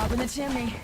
Up in the chimney.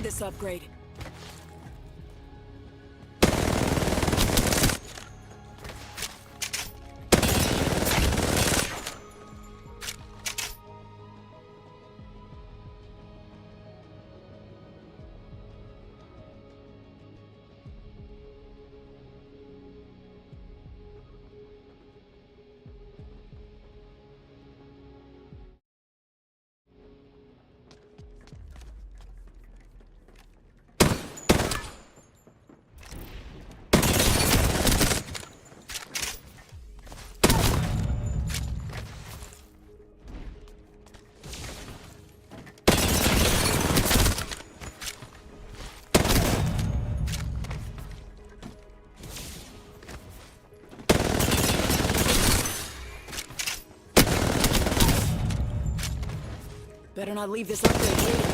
This upgrade. Better not leave this upgrade here.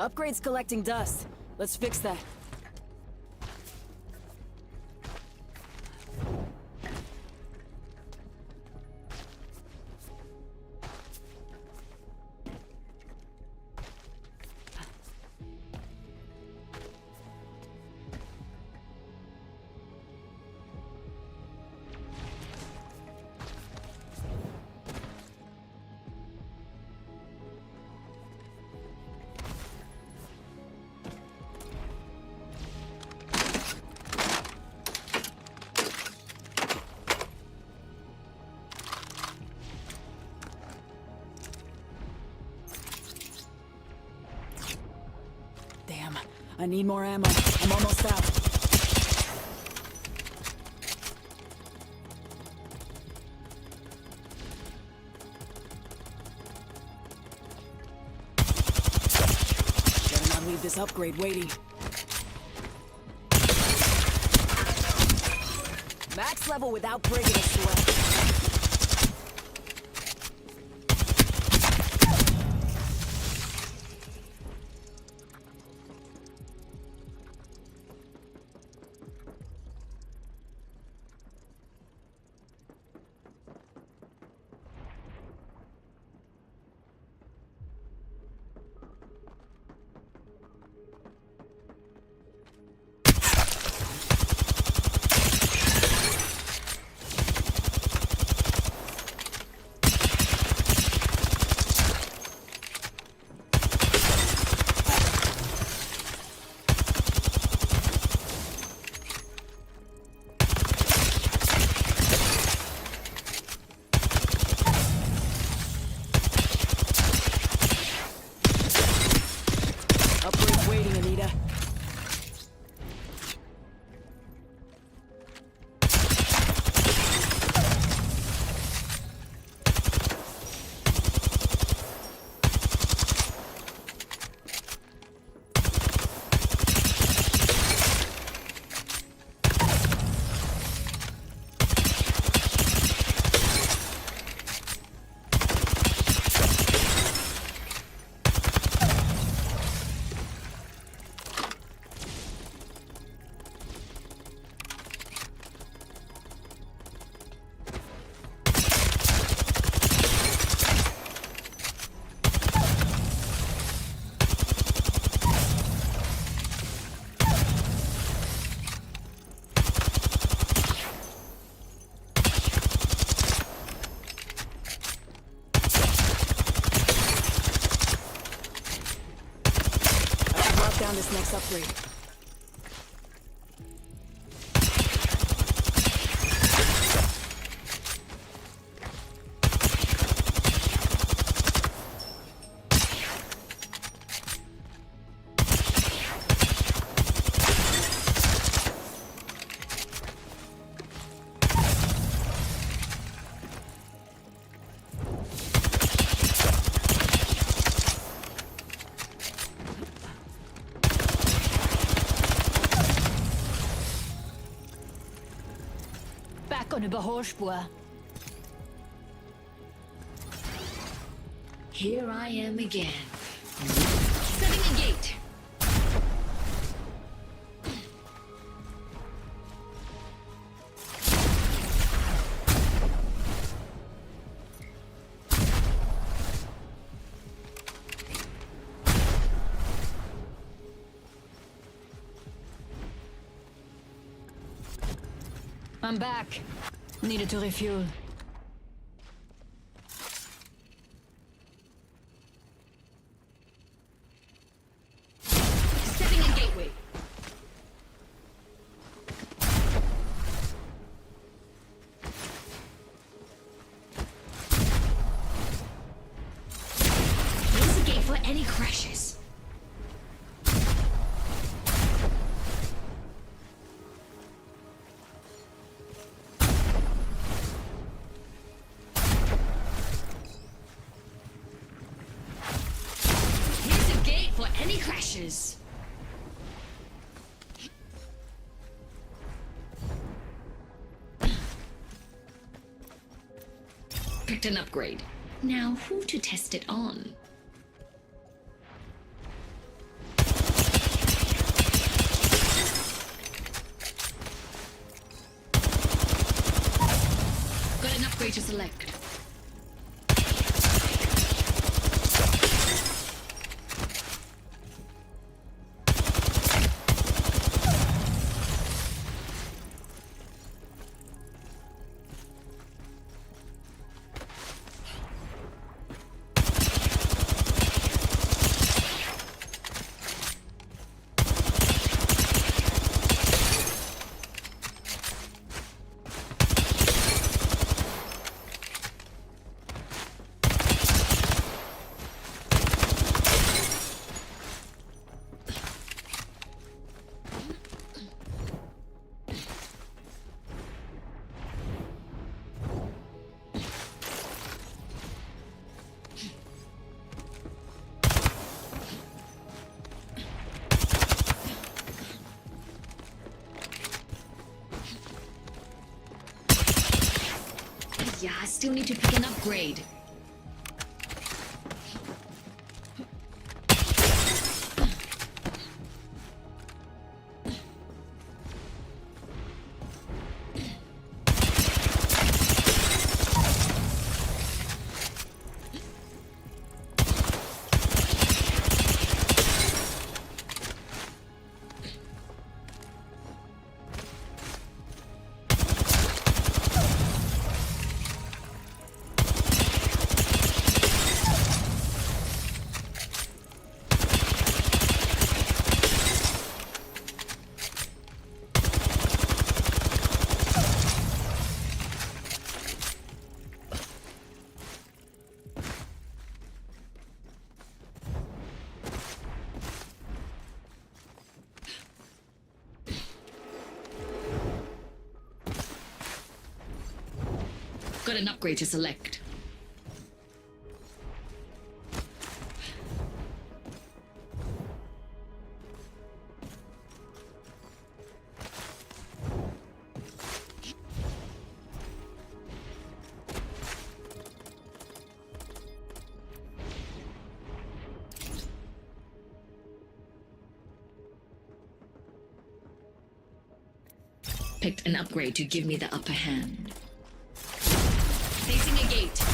Upgrade's collecting dust. Let's fix that. Damn, I need more ammo. I'm almost out. Better not leave this upgrade waiting. Max level without breaking a sweat. down this next upgrade. On Überholspur. Here I am again. Setting a gate. I'm back. Needed to refuel. Setting a gateway. Here's a gate for any crashes. Any crashes? Picked an upgrade. Now who to test it on? Got an upgrade to select. Yeah, I still need to pick an upgrade. Got an upgrade to select. Picked an upgrade to give me the upper hand. Facing a gate.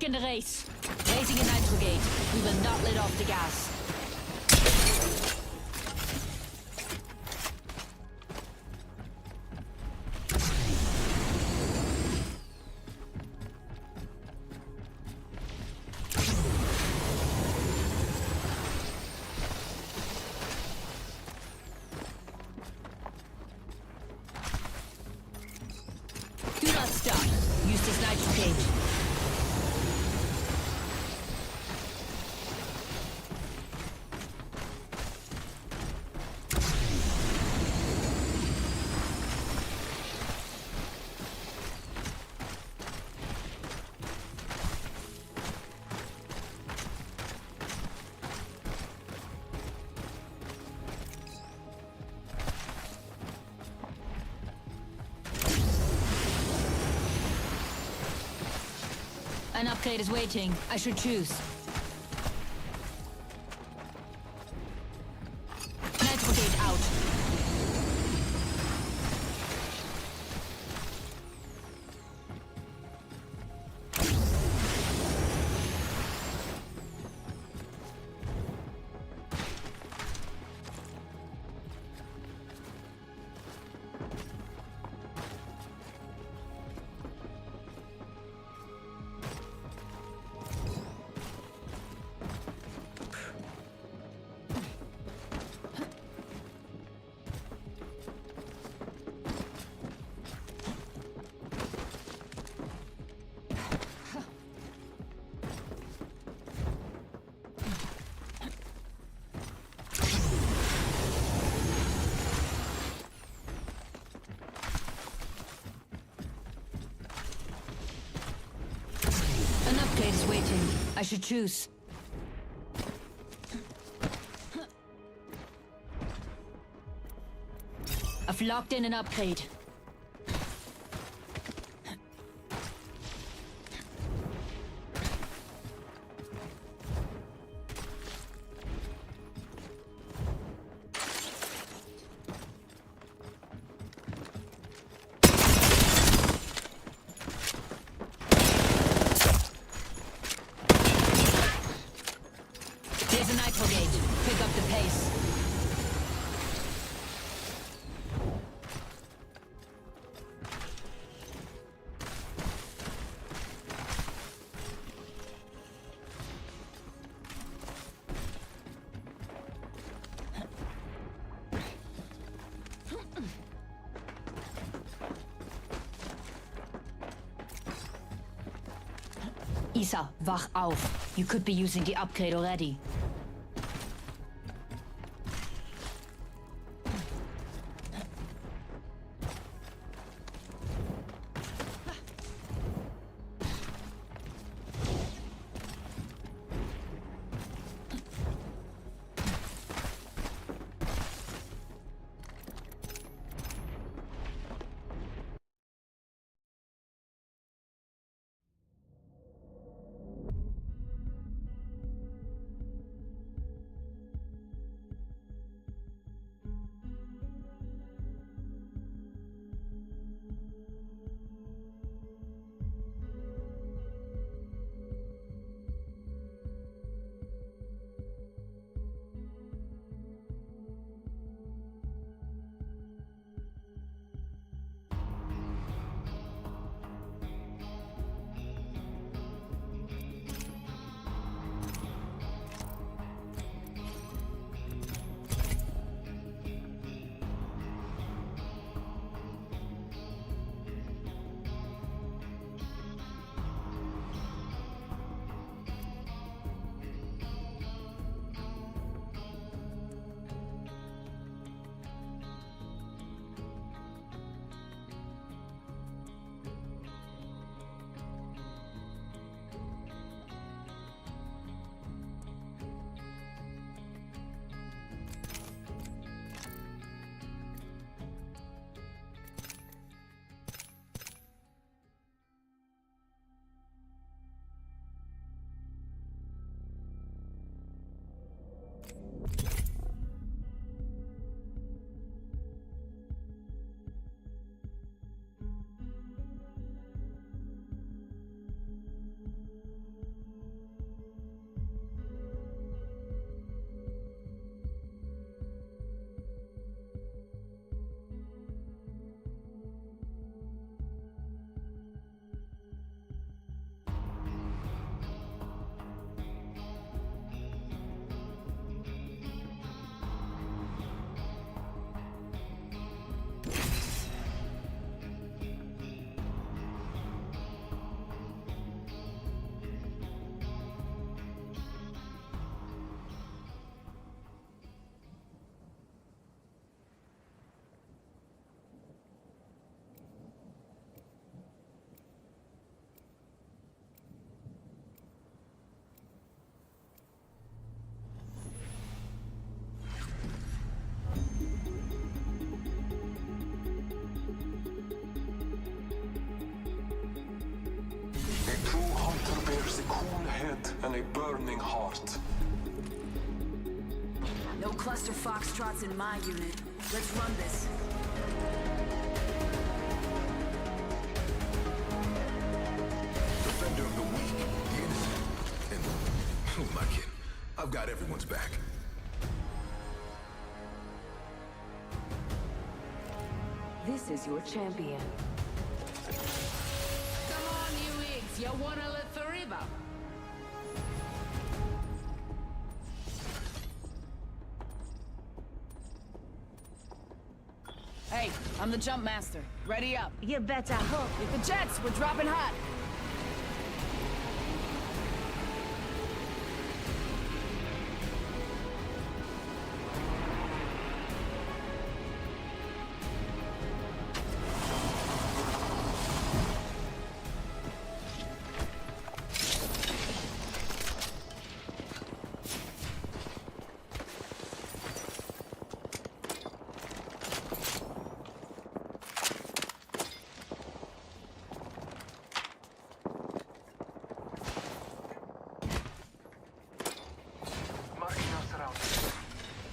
Back in the race. Raising a nitro gate. We will not let off the gas. Do not stop. Use this nitro gate. An upgrade is waiting. I should choose. Nitro gate out. An upgrade is waiting. I should choose. I've locked in an upgrade. There's a nitro gate. Pick up the pace. Isa, wach auf. You could be using the upgrade already. cool head and a burning heart. No cluster foxtrots in my unit. Let's run this. Defender of the weak, the innocent, and who am I kidding? I've got everyone's back. This is your champion. Come on, you wigs. You wanna live forever? Hey, I'm the jump master. Ready up. You better hope. Get the jets. We're dropping hot.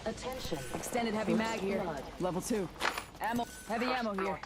Attention. Extended heavy mag here. Blood. Level 2. Ammo. Heavy ammo here.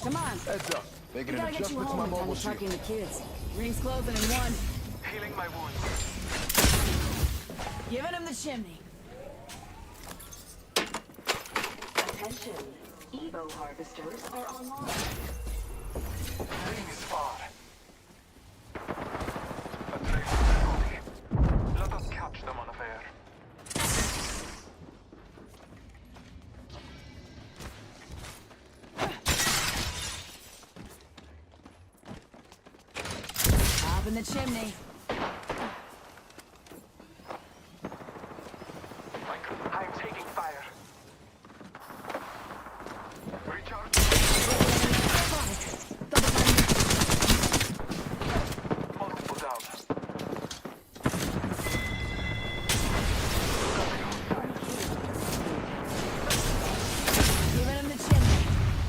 Come on. Heads up. Making We an gotta get you adjustment to home my in time mobile to shield. tuck in the kids. Ring's closing in 1. Healing my wounds. Giving him the chimney. Attention. Evo harvesters are online. Ring is far. A trail is ready. Let us catch them unaware. Up in the chimney. I'm taking fire. Recharge. Multiple down. Giving him the chimney.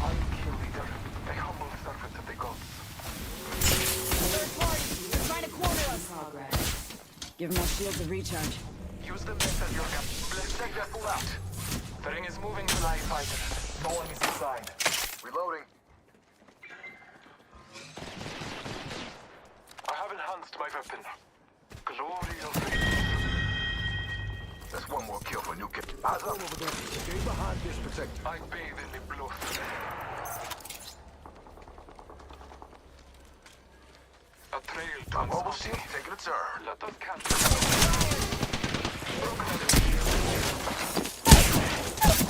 I'm kill leader. A humble servant of the gods. Third party. They're trying to corner us. Progress. Give him my shields to recharge. Use the method, Jurgen. Let's take that fool out. The ring is moving to live fighter. No one is inside. Reloading. I have enhanced my weapon. Glory of That's one more kill for new kid. Eyes up over there. Stay behind this protector. I bathe in the blood. A trail My turns mobile empty. shield taking a turn. Let us catch them. Broken enemy shield.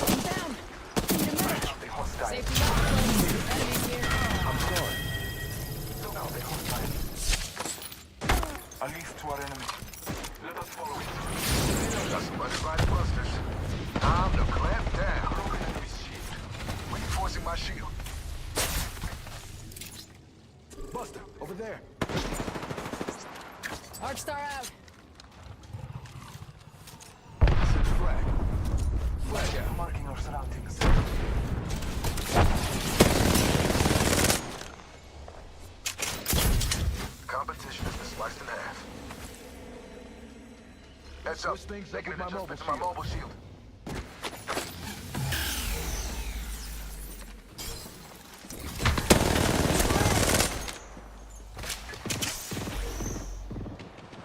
I'm down. Need a medic. The hostile. Safety lock closed. Enemies here. I'm sorry. Look out, the hostile. At least to our enemy. Let us follow it. Got somebody by the busters. Time to clamp down. Broken enemy's shield. Reinforcing my shield. Buster, over there. Arcstar out. Six flag. Flag out. Marking our surroundings. Competition has been sliced in half. Heads up. Switch things up Making with an my adjustment to my mobile shield.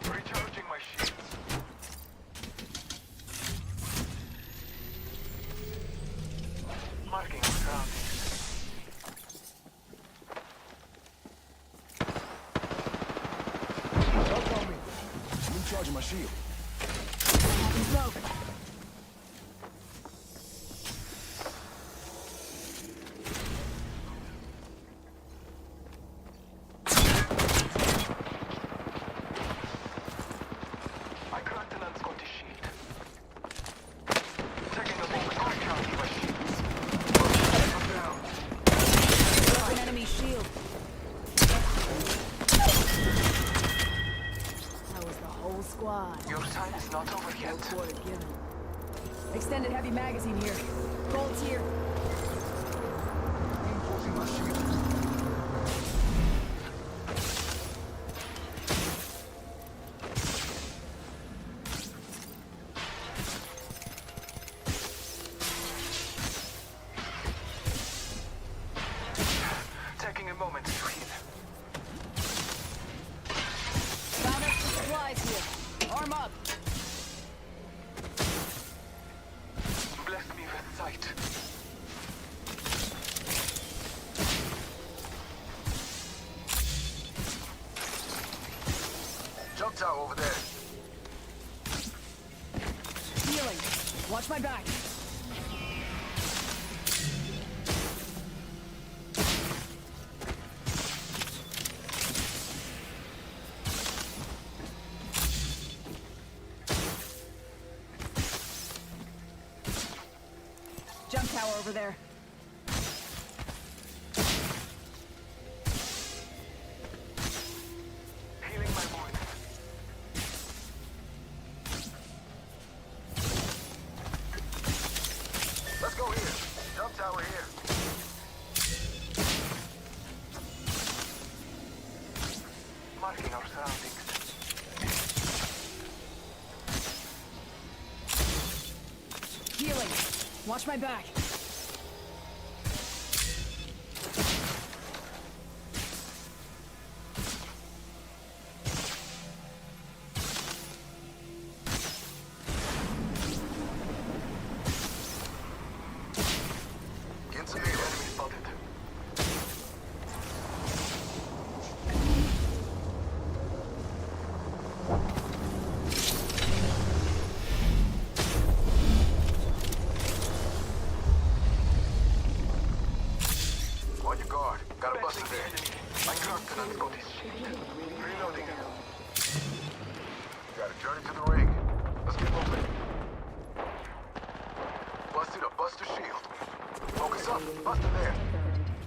Recharging my shields. Marking our surroundings. Help on me. Recharging my shield. Smoke. heavy magazine here. Gold's here. Reinforcing my shield. Taking a moment to heal. Found extra supplies here. Arm up. Bless me with sight. Jump tower over there. Healing. Watch my back. Jump tower over there. Healing my wounds. Let's go here. Jump tower here. Marking our surroundings. Healing. Watch my back. Get some heal. Enemy spotted. On your guard. Got a buster Blasting the there. enemy. I cracked an unspotted shield. Reloading. Got a journey to the ring. Let's get moving. Busted a buster shield. Focus up. Buster there.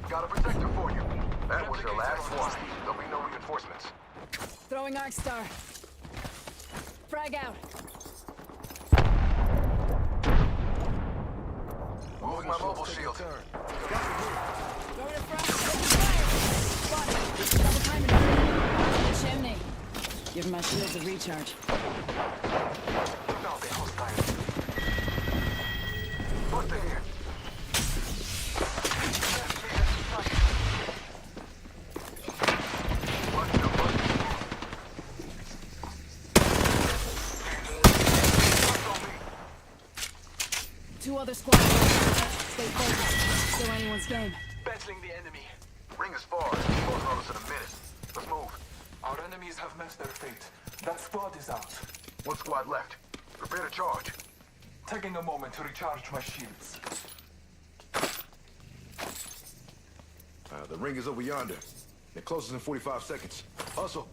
Got a protector for you. That was your last one. There'll be no reinforcements. Throwing Arc Star. Frag out. Moving my mobile shield. Throw it in front. Fire. Spotted. Double timing. Chimney. Give my shields a recharge. Now they're hostile. Buster here. Buster, buster. Buster on me. Two other squads. Stay focused. Still anyone's game. Battling the enemy. Ring is far. Close notice in a minute. Let's move. Our enemies have met their fate. That squad is out. One squad left. Prepare to charge. Taking a moment to recharge my shields. The ring is over yonder. It closes in 45 seconds. Hustle.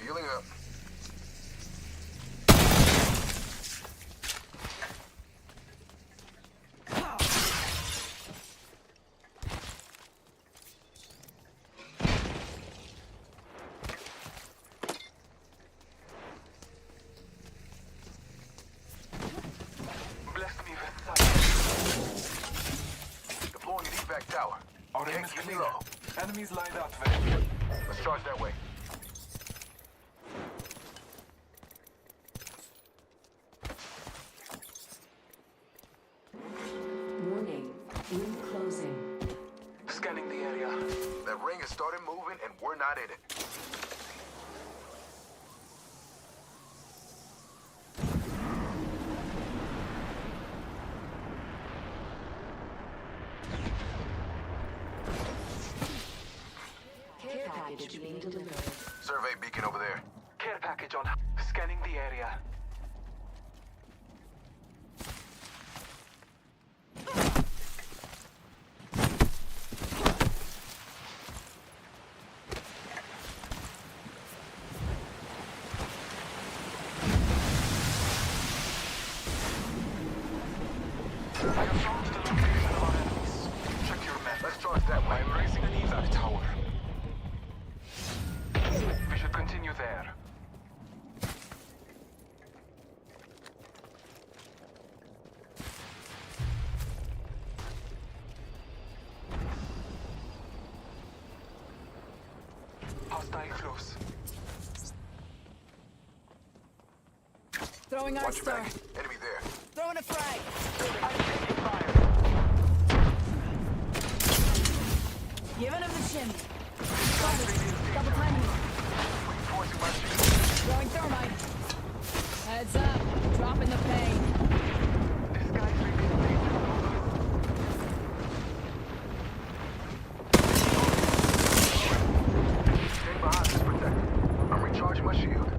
Healing up. Bless me with sight. Deploying an evac tower. Our aim Can't is keep me clear. low. Enemies lined up very good. Let's charge that way. Warning. Ring closing. Scanning the area. That ring has started moving and we're not in it. Care package being delivered. Survey beacon over there. Care package on. Scanning the area. I have found the location of our enemies. Check your map. Let's charge that way. I'm raising an evac tower. We should continue there. hostile close. Throwing our Watch your star. back. Enemy there. Throwing a frag. I'm taking fire. Giving him the chimney. Double timing it. Reinforcing my shield. Throwing thermite. Heads up. Dropping the pain. This guy's revealing danger. Stay behind this protector. I'm recharging my shield.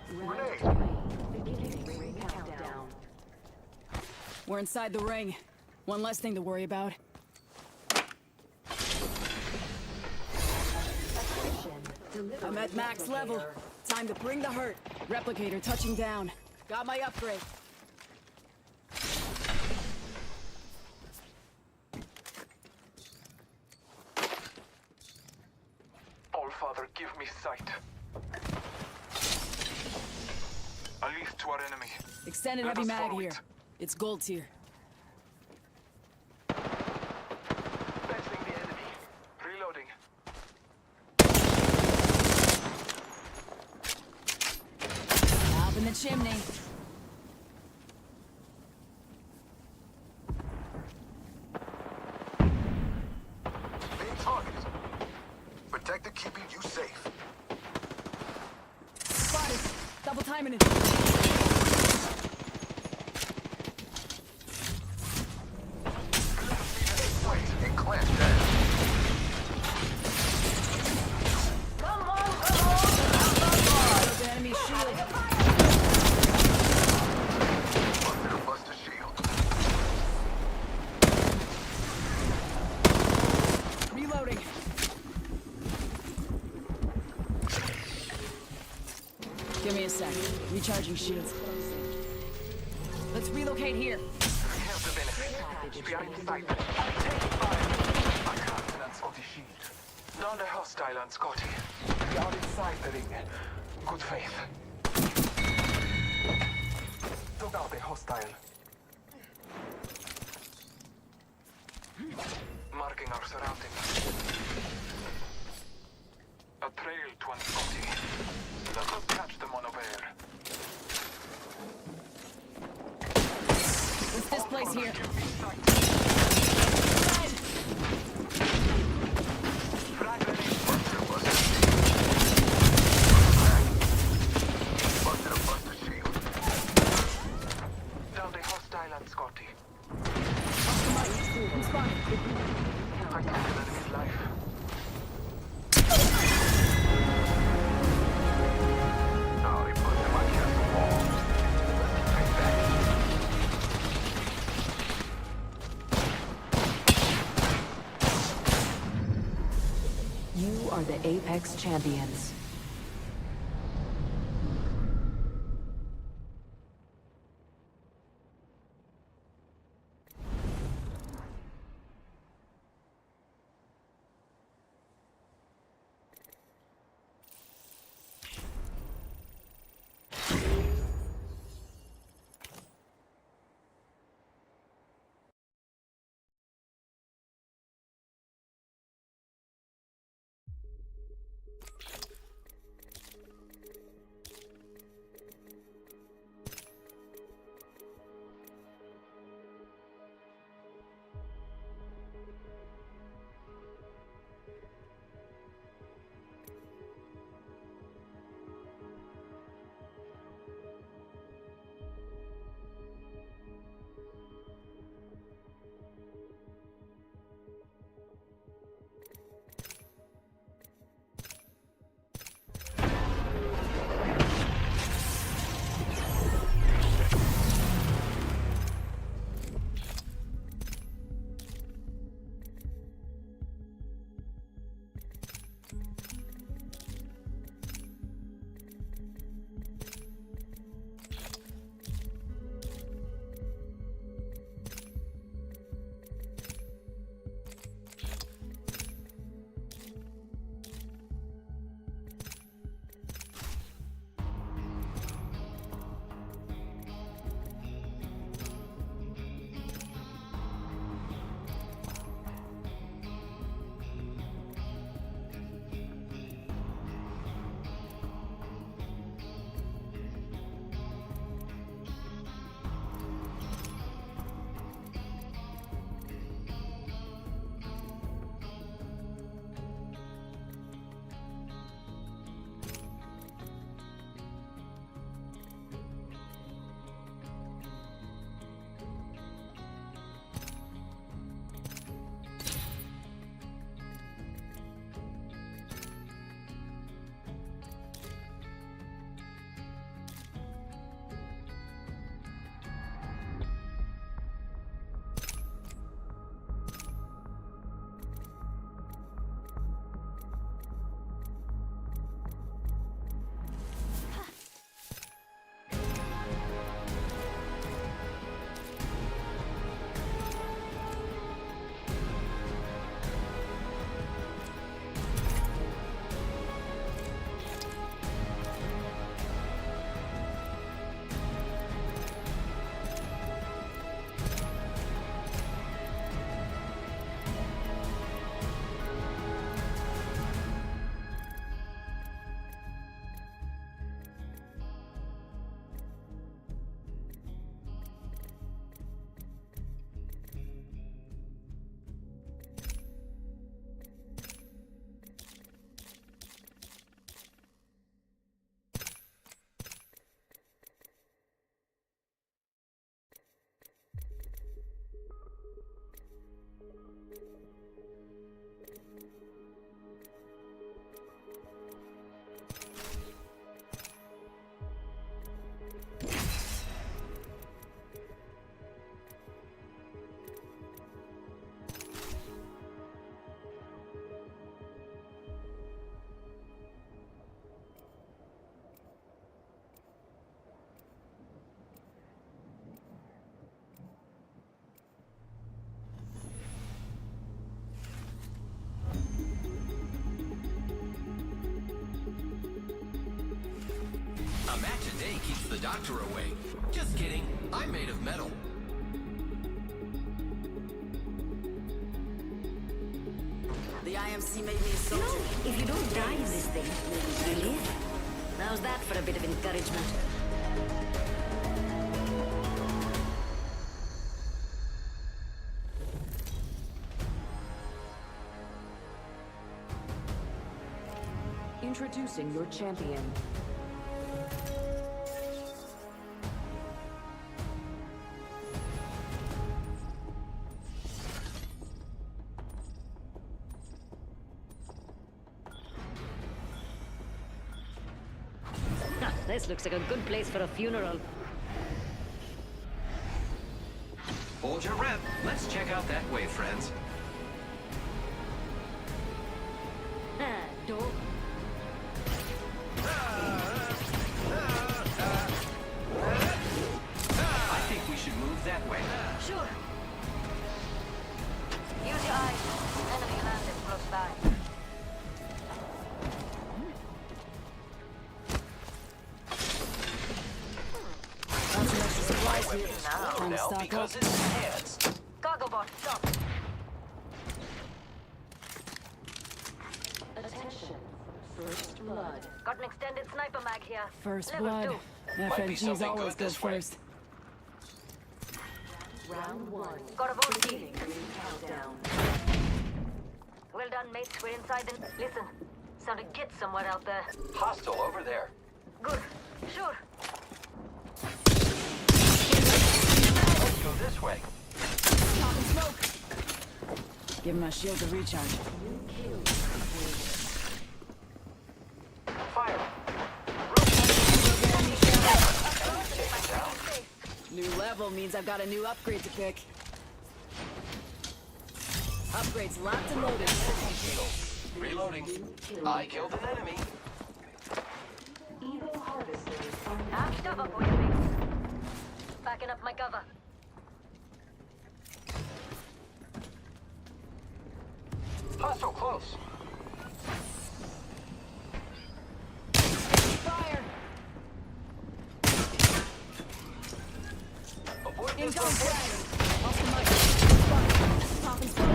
Grenade. Beginning ring countdown. We're inside the ring. One less thing to worry about. I'm at max level. Time to bring the hurt. Replicator touching down. Got my upgrade. All Father, give me sight. At least to our enemy. Extended Let heavy us mag follow here. it. It's gold tier. Fencing the enemy. Reloading. Up in the chimney. Being targeted. Protector keeping you safe. Spotted. Double timing it. Wait, and clamp down. There's an enemy shield. Busted or bust a shield. Reloading. Give me a sec. Recharging shields. Let's relocate here. We have the benefit. We are inside. I'm taking fire. I can't on Scotty shield. Not a hostile on Scotty. We are inside the ring. Good faith. Took out a hostile. Marking our surroundings. A trail to an Scotty. Let us catch them unaware. What's this place here? Give me sight. Frag grenade. Busted or bust a shield. Busted or bust a shield. Down the hostile on Scotty. I'm spotted. I took an enemy's life. Oh, they busted my castle wall. Let's get back. You are the Apex Champions. A match a day keeps the doctor away. Just kidding. I'm made of metal. The IMC made me a soldier. If you don't die in this thing, you live. How's that for a bit of encouragement? Introducing your champion. This looks like a good place for a funeral. Hold your rep. Let's check out that way, friends. Door. I think we should move that way. Sure. Use your eyes. Enemy landed close by. Got some extra supplies here. Trying to Now, stock up. because it's hands. Cargo bot, stop. Attention. First blood. Got an extended sniper mag here. First Level blood. 2. Might be FMG's something always good goes this way. first. Round 1. Got a vote. Beginning ring countdown. Well done, mates. We're inside the... Listen. Sounded git somewhere out there. Hostile over there. Good. Sure. Let's go this way. Popping smoke. Give my shield a recharge. Fire. New level means I've got a new upgrade to pick. Upgrades locked and loaded. Reloading. I killed an enemy. Evil harvesters are I'm cover for you, mates. Backing up my cover. Hostile close. Fire! Avoid this Incoming one. frag! Off the mic. Popping smoke.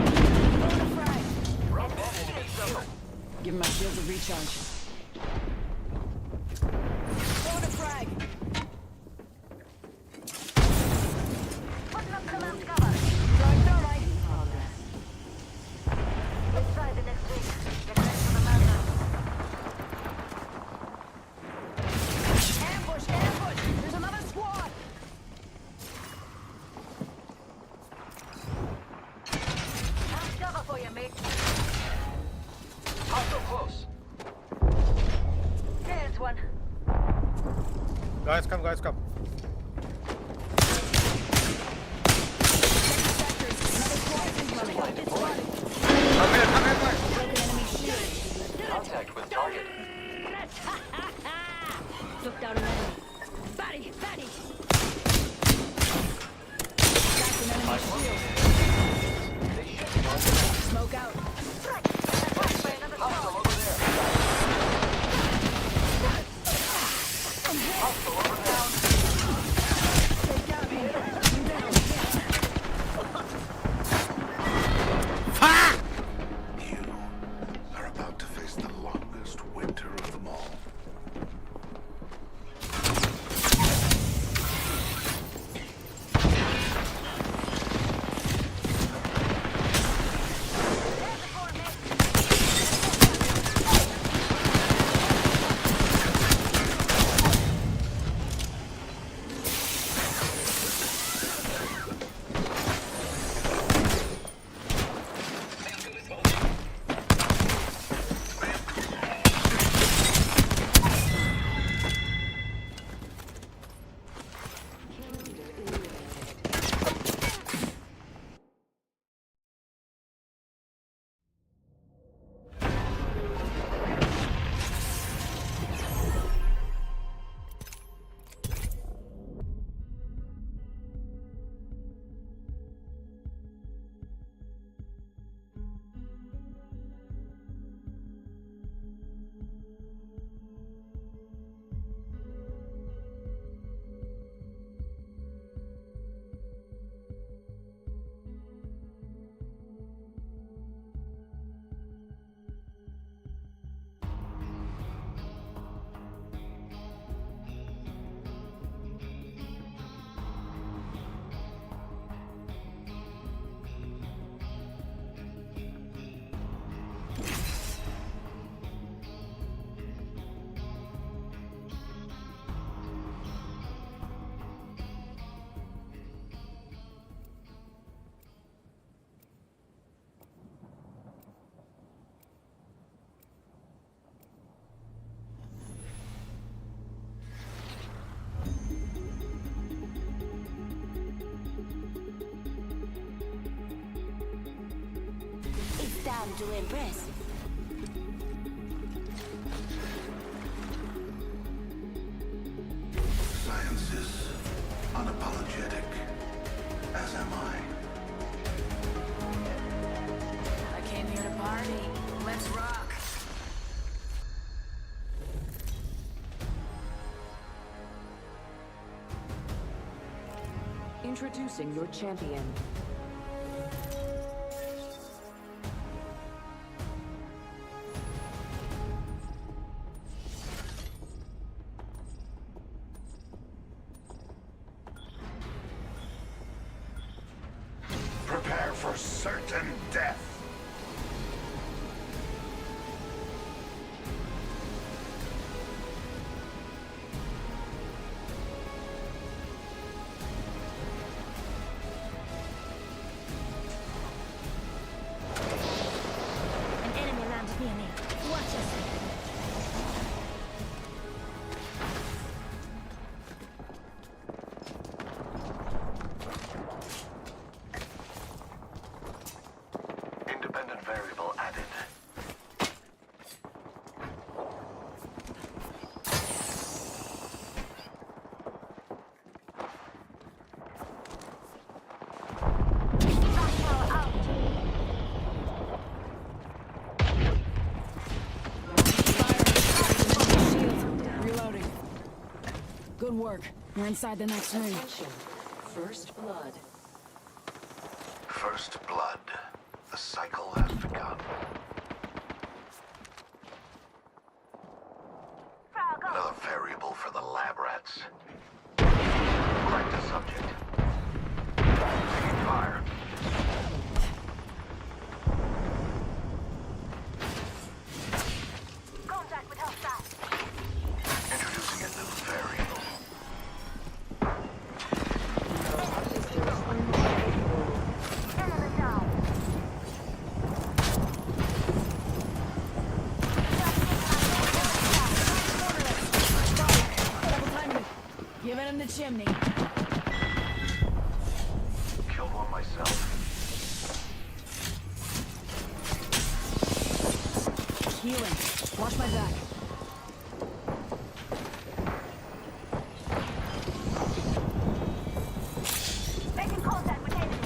Load a frag. Rub that enemy here. Give my shield a recharge. Load a frag! Putting up command cover. Throwing thermite. Let's try the next week. Get ready for the madness. Ambush! Ambush! There's another squad! I'm cover for you, mate. Hostile close. There's one. Guys, come, guys, come. Supply deployed. Come here, guys. Contact with target. Took down an enemy. Batty, batty. I located. They should be on the map. Smoke out. Attacked by another Hostile squad. over there. Hostile over there. Take down me. I'm down. You are about to face the longest winter of them all. time to impress. Science is unapologetic, as am I. I came here to party. Let's rock. Introducing your champion. Prepare for certain death. An enemy landed near me. Watch us. Independent variable added. Reloading. Good work. We're inside the next ring. Attention. First blood. First blood. The cycle has begun. Another variable for the lab rats. Crack the subject. Taking fire. Contact with hostile. Introducing a new variable. Enemy down. Giving him the chimney. Killed one myself. Healing. Watch my back. Making contact with enemy.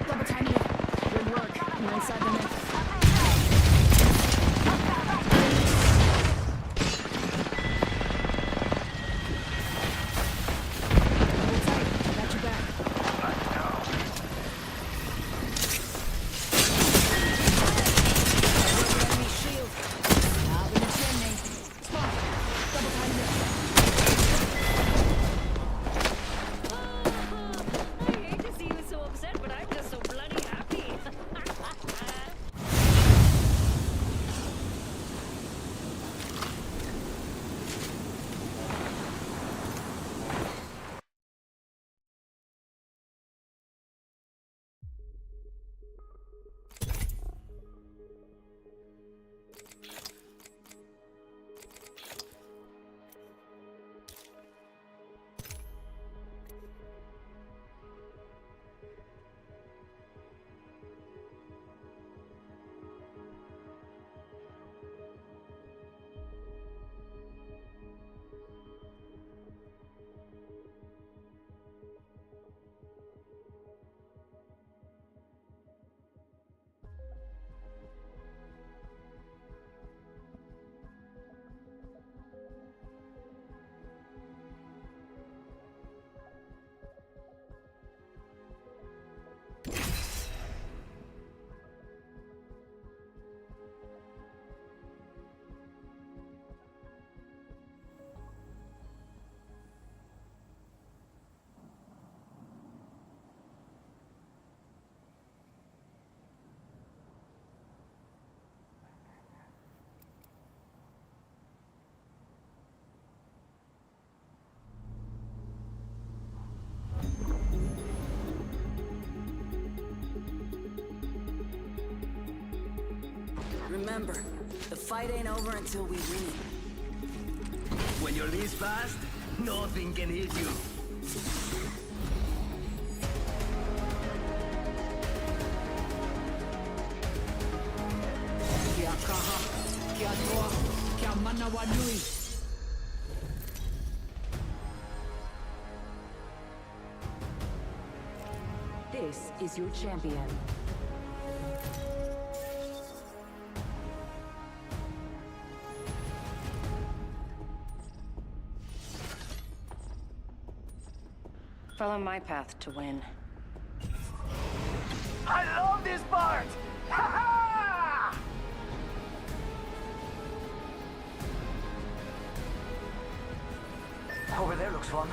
Double time it. Good work. You're inside the net. Hold tight. Got your back. Enemy shield. Out in the chimney. Spot. Double time it. I hate to see you so upset, but I'm just so bloody happy. Remember, the fight ain't over until we win it. When you're this fast, nothing can hit you. Kia kaha, kia toa, kia manawa nui. This is your champion. Follow my path to win. I love this part! Ha ha! Over there looks fun.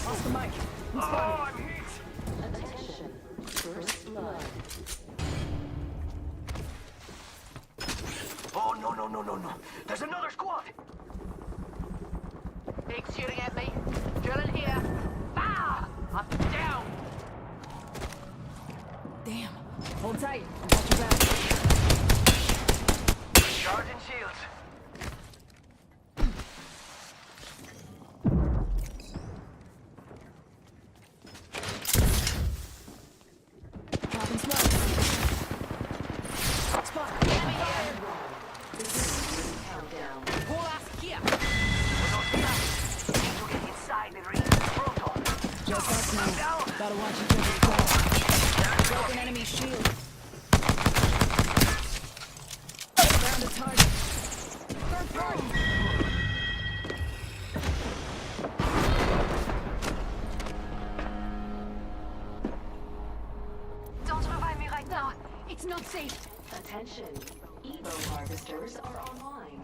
Off the mic. Oh, I'm hit! Attention. First blood. Oh, no, no, no, no, no. There's another squad! Big shooting at me. Drilling here. Ah! I'm down. Damn. Hold tight. I got your back. Charging shields. Popping smoke. Spot. Enemy here. Countdown. Pull ass here. Need to get inside the ring. Pronto. Just us now. Gotta watch each other's back. Broken enemy shield. Found a target. Third party. Don't revive me right now. It's not safe. Attention. Evo harvesters are online.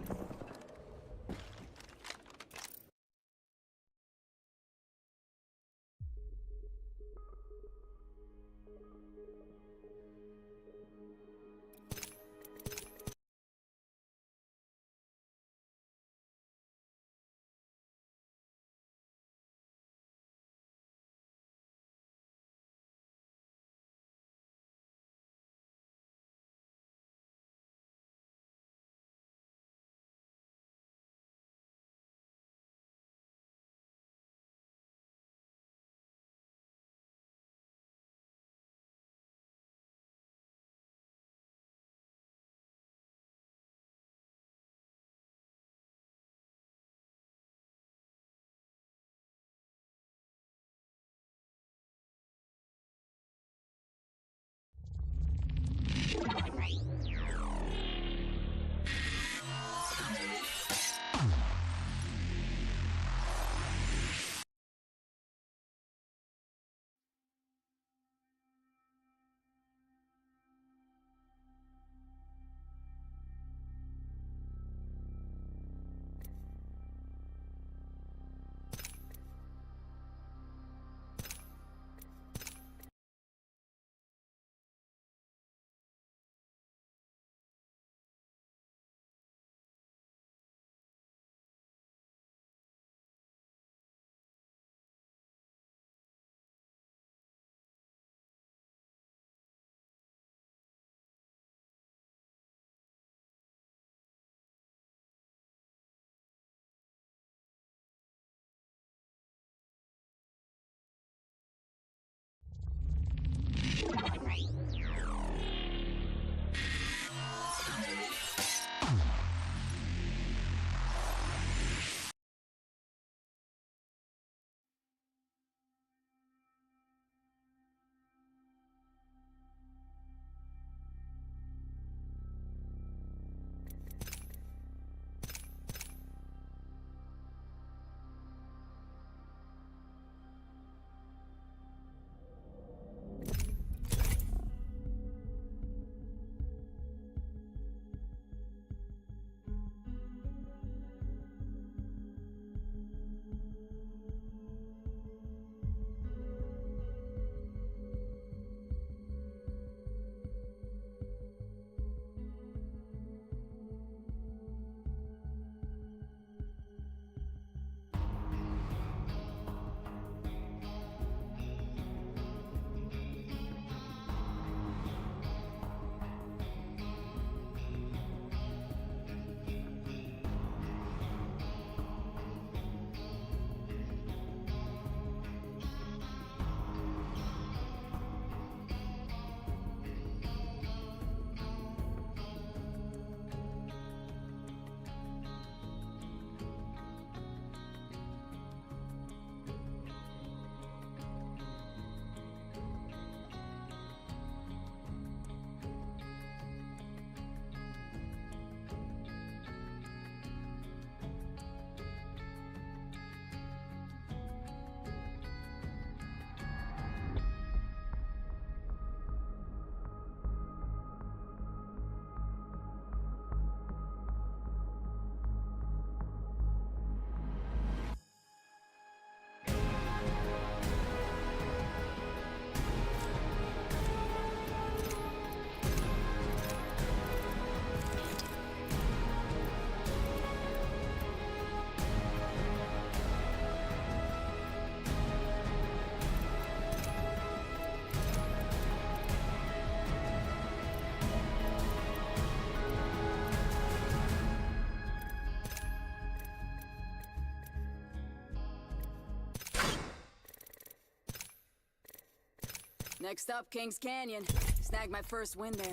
Next up, Kings Canyon. Snagged my first win there.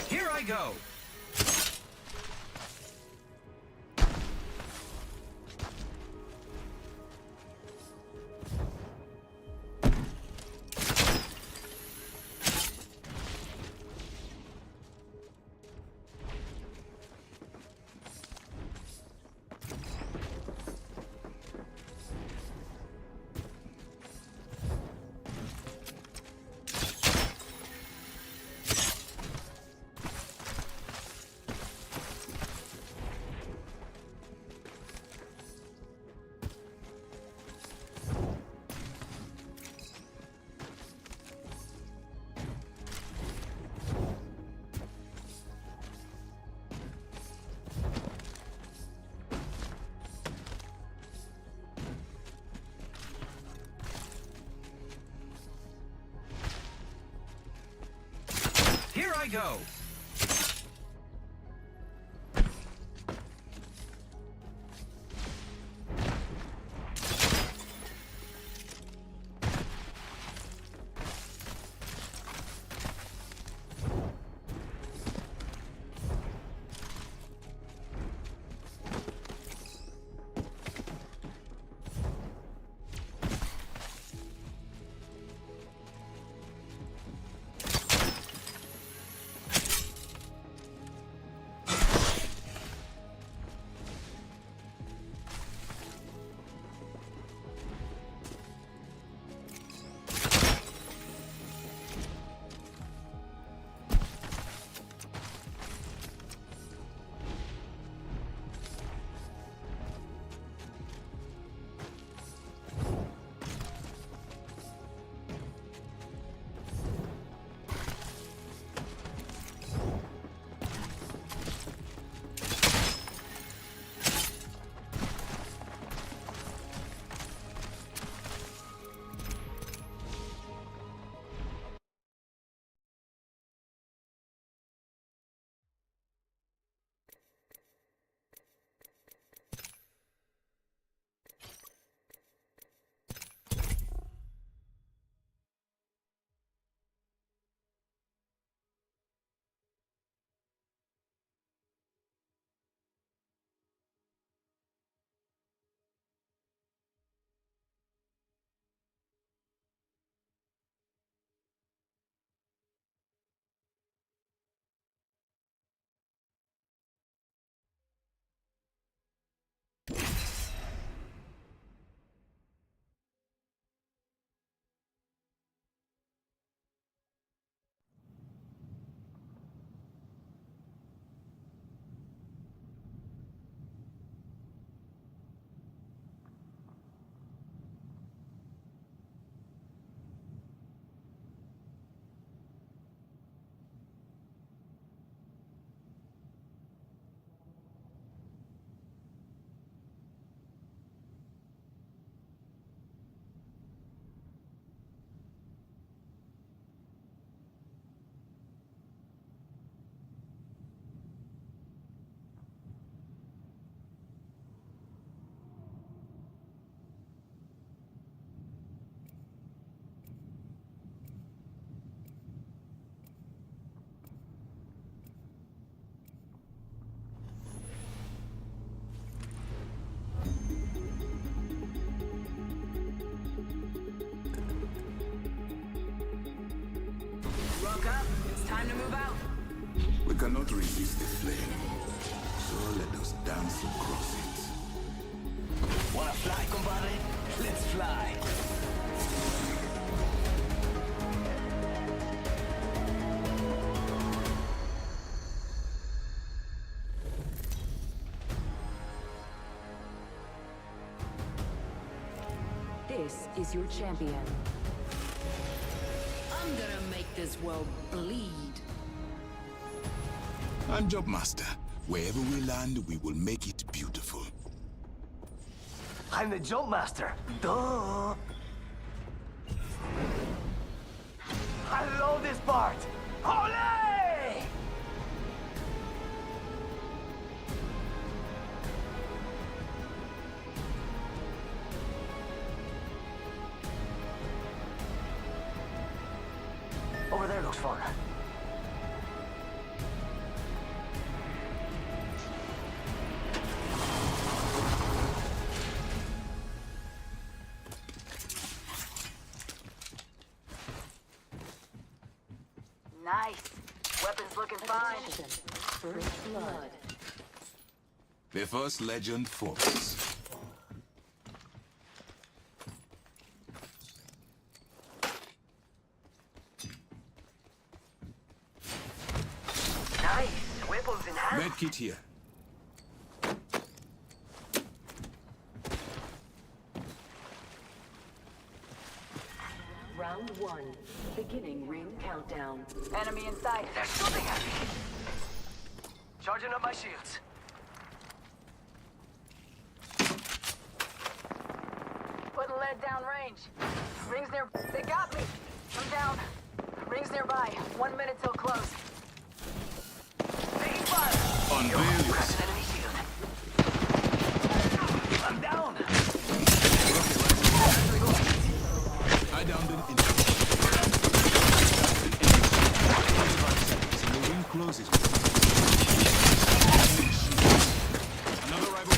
Here I go! Here I go! Woke up. It's time to move out. We cannot resist the flame, so let us dance across it. Wanna fly, compadre? Let's fly. This is your champion. I'm gonna make this world bleed. I'm Job Master. Wherever we land, we will make it beautiful. I'm the jump master. Duh. I love this part. Olé! Over there looks fun. Nice. Weapons looking fine. First blood. The first legend falls. Nice. Weapons in hand. Medkit here. Round 1. Beginning ring countdown. Enemy in sight. They're shooting at me. Charging up my shields. Putting lead down range. Rings near. They got me. I'm down. Rings nearby. 1 minute till close. Taking fire. Unveil Crack yourself. an enemy shield. I'm down. I downed an enemy. The ring closes. Another rival.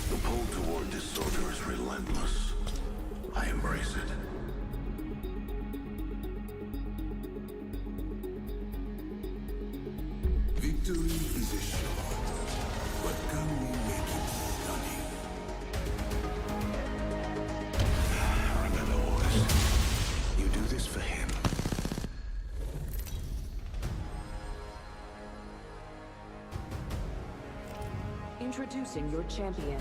The pull toward disorder is relentless. I embrace it. Victory is assured, but can we make it stunning? Remember, Horus, you do this for him. Introducing your champion.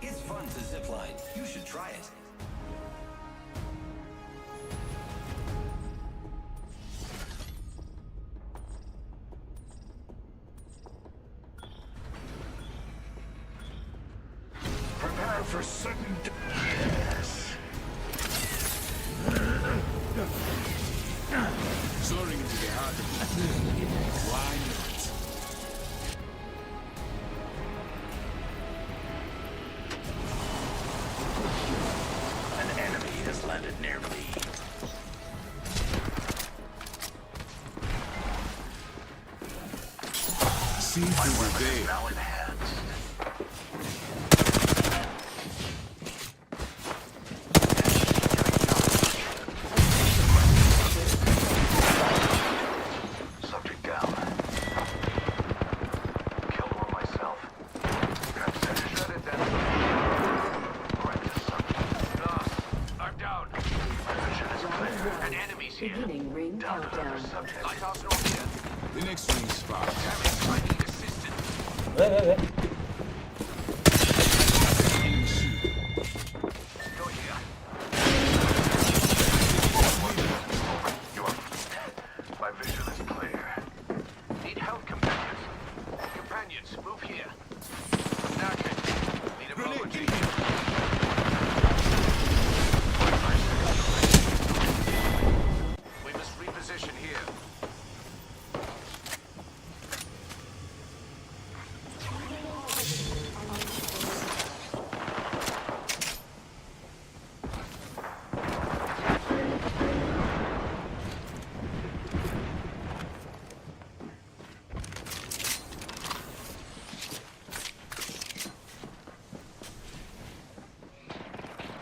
It's fun to zipline. You should try it. Prepare for sudden death. Soaring into the heart of the why not? An enemy has landed near me. See through the veil. Now enhanced. Subject down. Killed one myself. Shut it down. Right to subject. I'm down. My vision is clear. And enemies here. Beginning ring Down to another countdown. subject. Lighthouse north here. The next ring's far. Damn it, I need assistance. 왜? Enemy shield. Go here. My vision is clear. Need help, companions. Companions, move here. Knackered. Need a Grenade, moment. get here. 45 seconds remaining. We must reposition here.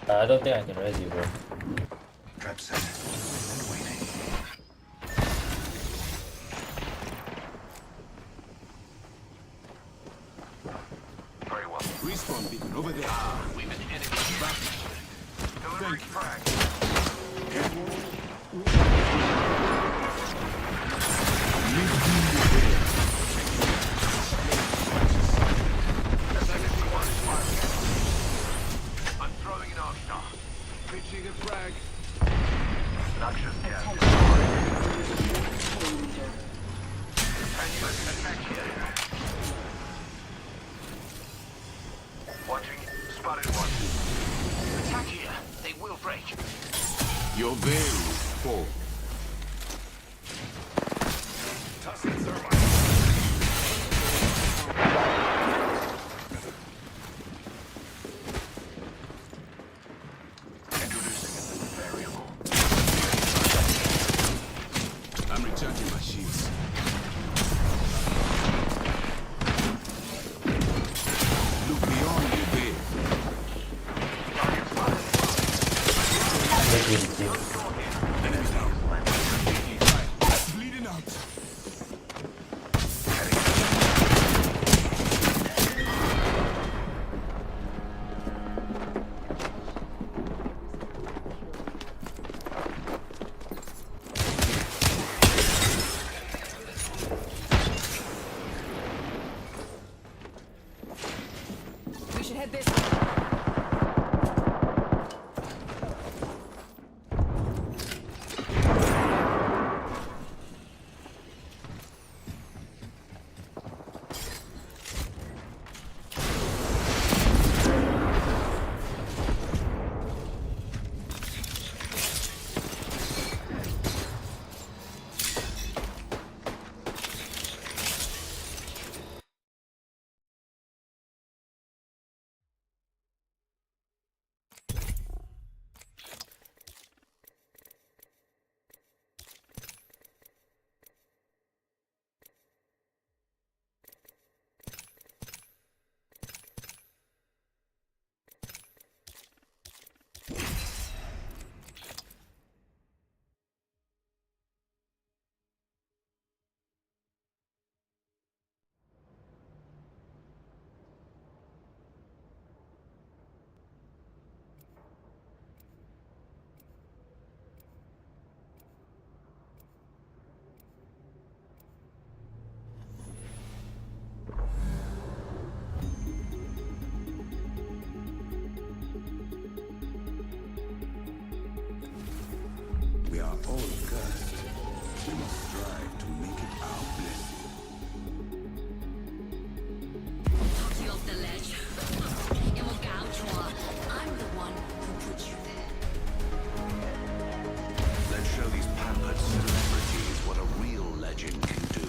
I don't think I can res you, bro. Trap set. And waiting. Very well. Respawn beacon over there. We've an enemy back. Delivering frag. I'm throwing an arc star. Pitching a frag. Noxious gas. Continuous attack here. Watching. Spotted one. Attack here. They will break. Your veil is full. Tossing thermite. Introducing a new variable. I'm recharging my shields. Look beyond the veil. Target spotted. Enemy down. Bleeding out. We should head this. We are all cursed. We must strive to make it our blessing. Talkie off the ledge. And we'll gouge you. I'm the one who put you there. Let's show these pampered celebrities what a real legend can do.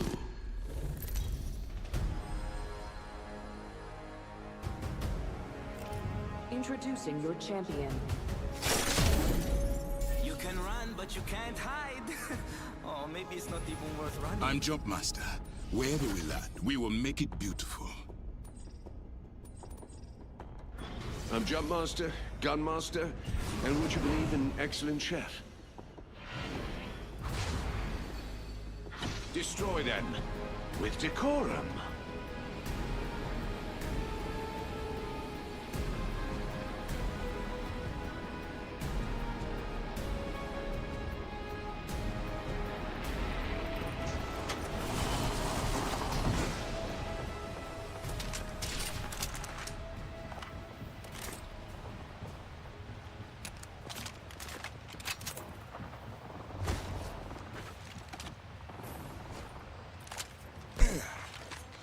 Introducing your champion. You can run, but you can't hide. Oh, maybe it's not even worth running. I'm Jump Master. Wherever we land, we will make it beautiful. I'm Jump Master, Gun Master, and would you believe an excellent chef? Destroy them with decorum.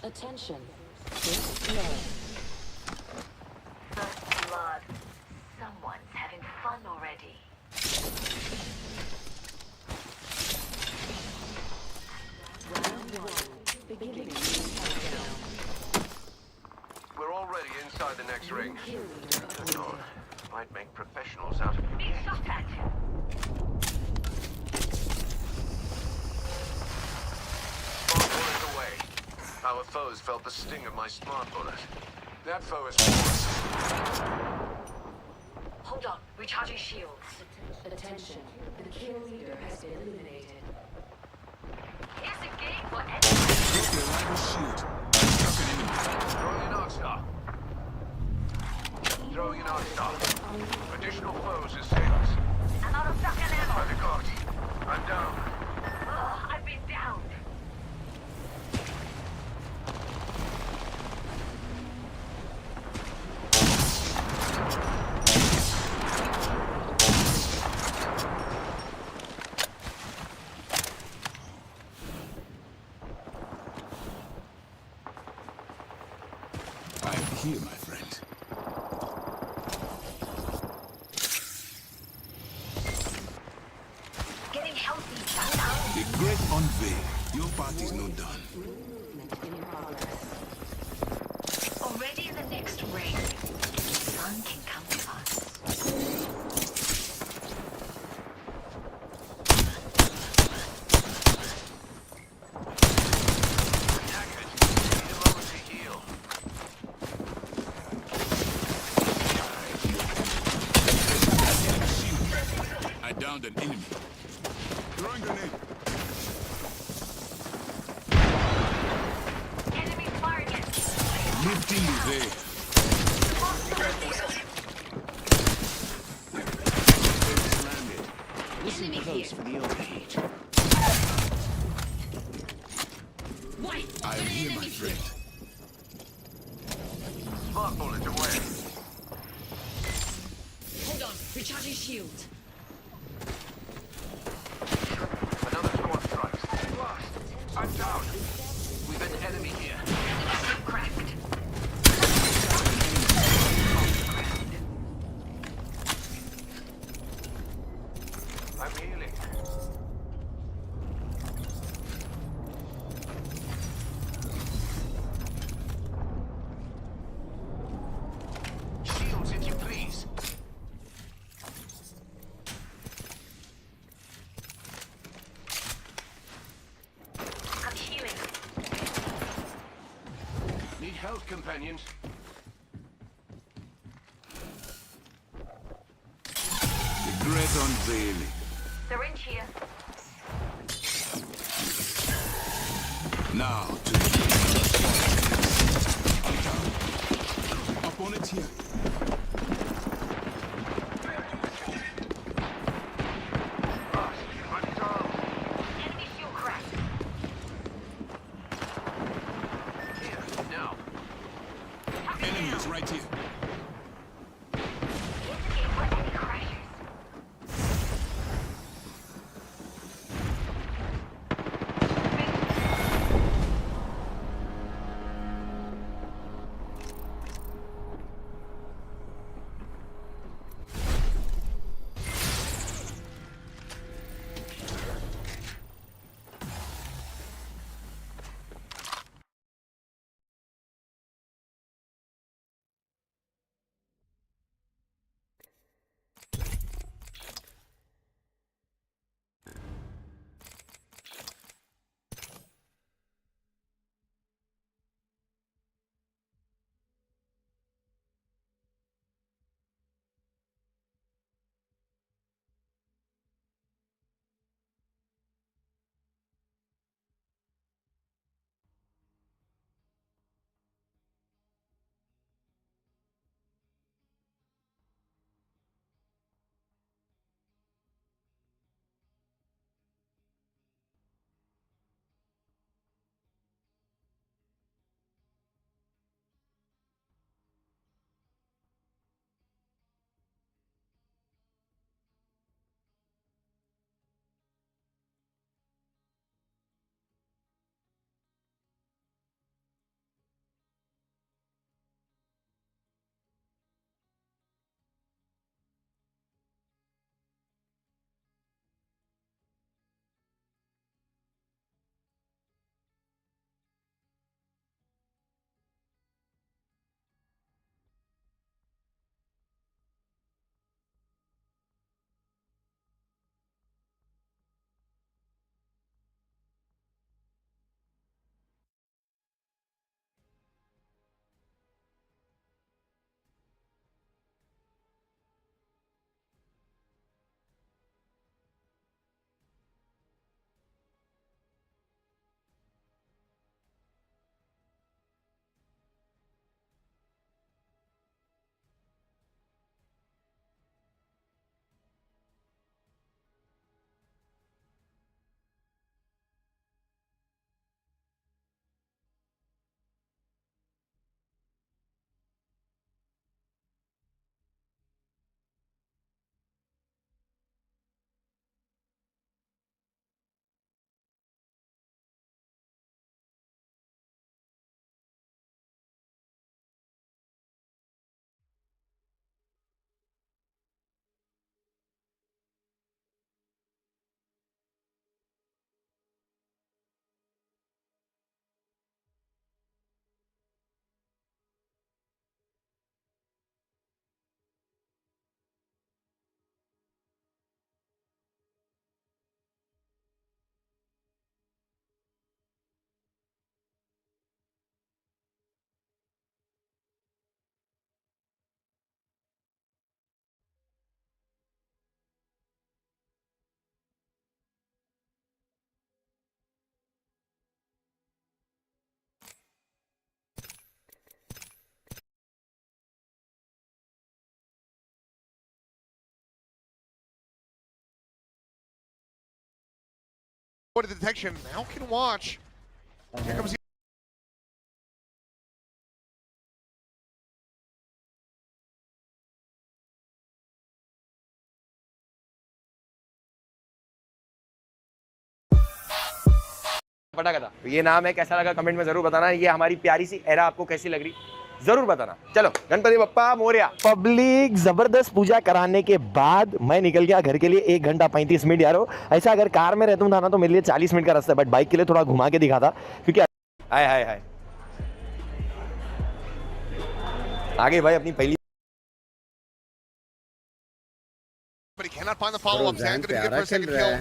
Attention. First blood. First blood. Someone's having fun already. Round 1. Beginning countdown. We're already inside the next ring. Kill leader Good appointed. Lord. Might make professionals out of you. Be shot at. Smart bullet away. Our foes felt the sting of my smart bullet. That foe is force. Hold on. Recharging shields. Attention. The kill leader has been eliminated. It's a game for anyone. Drop your rival shield. Struck an enemy. Throwing an arc star. Throwing an arc star. Additional foes assail us. I'm out of duck and ammo. By the god. I'm down. Ugh, I've been downed. I am here, my friend. Getting healthy. Down. The great unveil. Your party's not done. Movement in progress. Already in the next ring. The sun can come to us. Knackered. Need a moment to heal. I downed an enemy. Throwing grenade. Enemy firing at me. Lifting you there. Landed. Listen Enemy close here. for the overheat. Why? I am here, my friend. Smart bullet away. Hold on. Recharging shield. Another squad strikes. Blast. I'm down. We've an enemy here. Enemy cracked. I'm healing. Shields, if you please. I'm healing. Need help, companions. The great unveiling. Syringe here. Now to the opponent here. I'm down. Enemy shield cracked. Here, now. Enemy is right here. It's a game for any crashes. What the detection now can watch. Here comes ये नाम है, कैसा लगा comment में जरूर बताना। ये हमारी प्यारी सी एरा आपको कैसी लग रही जरूर बताना। चलो गणपति बप्पा मोरया। पब्लिक जबरदस्त पूजा कराने के बाद मैं निकल गया घर के लिए 1 घंटा 35 मिनट यारो। ऐसा अगर कार में रहता था ना तो मेरे लिए 40 मिनट का रास्ता है, बट बाइक के लिए थोड़ा घुमा के दिखा था क्योंकि हाय हाय हाय आगे भाई अपनी पहली but he cannot find the follow-up. Zan gonna be good for a second kill.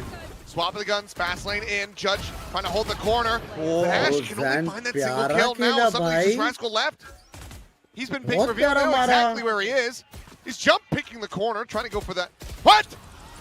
Swapping the guns, fast lane in. Judge trying to hold the corner. Ash can only find that single kill now. Something just Rascal left. He's been picked revealed. Know exactly where he is. He's jump picking the corner, trying to go for that. What?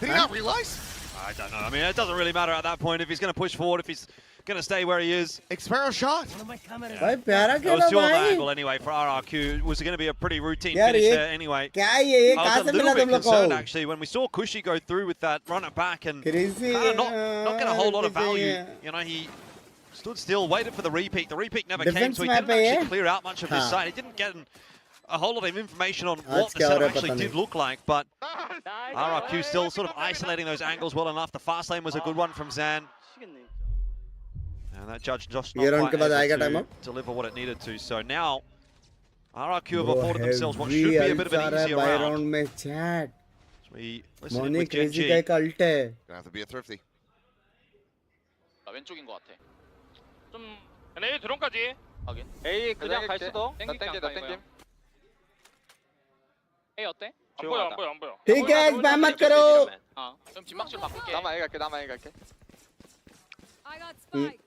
Did he not realize? I don't know. I mean, it doesn't really matter at that point if he's going to push forward, if he's going to stay where he is. Xpero shot. Yeah. It was too on the angle anyway for RRQ. It was going to be a pretty routine finish there anyway. I was a little bit concerned actually when we saw Kushi go through with that run it back and not get a whole lot of value. You know, he stood still, waited for the repeat. The repeat never came, so he didn't actually clear out much of his side. He didn't get a whole lot of information on what the setup actually did look like, but RRQ still sort of isolating those angles well enough. The fast lane was a good one from Zan. And that Judge just not quite able to deliver what it needed to. So now, RRQ have afforded themselves what should be a bit of an easier round. As we listen with Gen G. Gonna have to be a thrifty. 왼쪽인 것 같아. 좀 A 드론까지. 확인. A 그냥 갈 수도. 나 땡김. A 어때? 안 보여. ठीक है spam मत करो। 그럼 뒷막줄 바꿀게. 나만 A 갈게. I got spike.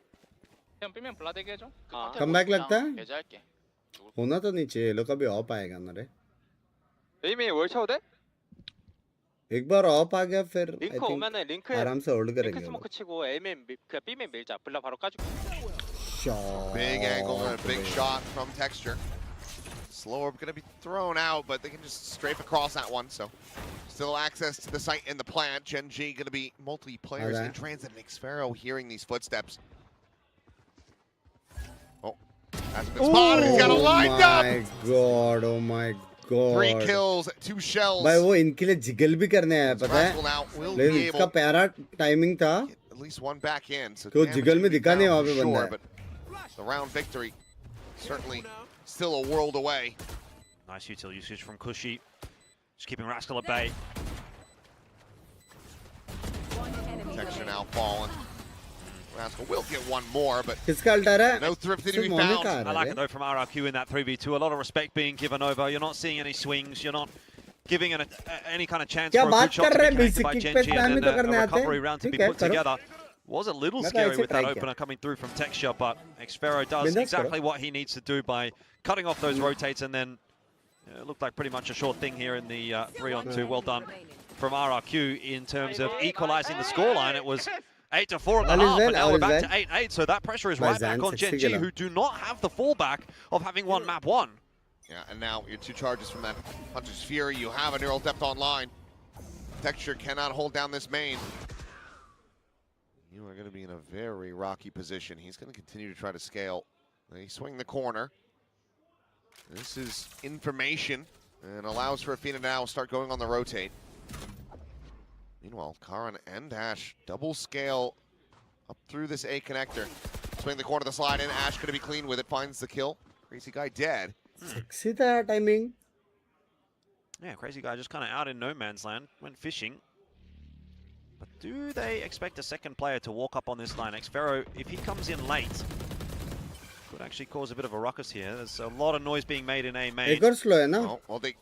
형 삐면 블라데게 해줘. Comeback लगता है? 배제할게. होना तो नहीं चाहिए, लोग अभी ऑफ आएगा ना रे। 에이미 월 쳐도 돼? एक बार ऑफ आ गया फिर 링크 오면은 링크 आराम से होल्ड 링크 करेंगे। 스모크 치고 A맨 그냥 B맨 밀자. 블라 바로 까줄게. Big angle and a big shot from Texture. Slower gonna be thrown out, but they can just strafe across that one. So still access to the site in the plant. Gen G gonna be multi-players in transit. Xpero hearing these footsteps. Oh, hasn't been spotted. He's got it lined up. Oh my god. 3 kills, 2 shells. भाई वो इनके लिए jiggle भी करने आया पता है। लेकिन इसका प्यारा टाइमिंग था। At least one back in. So तो जिगल में दिखा नहीं वहाँ पे बंदा। But the round victory certainly still a world away. Nice util usage from Kushi. Just keeping Rascal at bay. Texture now fallen. Rascal will get one more, but किसका alter है? no thrifty to be found. I like it though from RRQ in that 3v2. A lot of respect being given over. You're not seeing any swings. You're not giving any kind of chance for a good shot to be connected by Gen G and then a recovery round to be put together. Was a little scary with that opener coming through from Texture, but Xpero does exactly what he needs to do by cutting off those rotates, and then it looked like pretty much a short thing here in the 3-on-2. Well done from RRQ in terms of equalizing the scoreline. It was 8-4 at the half, and now we're back to 8-8, so that pressure is right back on Gen G, who do not have the fallback of having won map 1. Yeah, and now your 2 charges from that Hunter's Fury. You have a neural depth online. Texture cannot hold down this main. You are going to be in a very rocky position. He's going to continue to try to scale. They swing the corner. This is information and allows for Athena now to start going on the rotate. Meanwhile, Karan and Ash double scale up through this A connector. Swing the corner of the slide in. Ash going to be clean with it. Finds the kill. Crazy Guy dead. Sexy that timing. Yeah, Crazy Guy just kind of out in no man's land. Went fishing. But do they expect a second player to walk up on this line? Xpero, if he comes in late, could actually cause a bit of a ruckus here. There's a lot of noise being made in A main. Slow hai na? Oh, well, they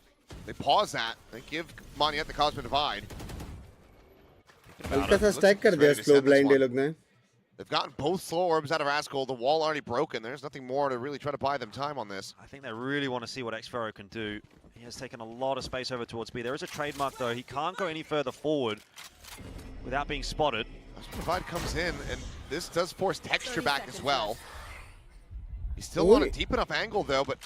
pause that. They give Monyet the Cosmic Divide. हल्का सा stack कर दिया slow blind ये लोग ने. They've gotten both slow orbs out of Rascal. The wall already broken. There's nothing more to really try to buy them time on this. I think they really want to see what Xpero can do. He has taken a lot of space over towards B. There is a trademark though. He can't go any further forward without being spotted. Divide comes in, and this does force Texture back as well. He's still on a deep enough angle though, but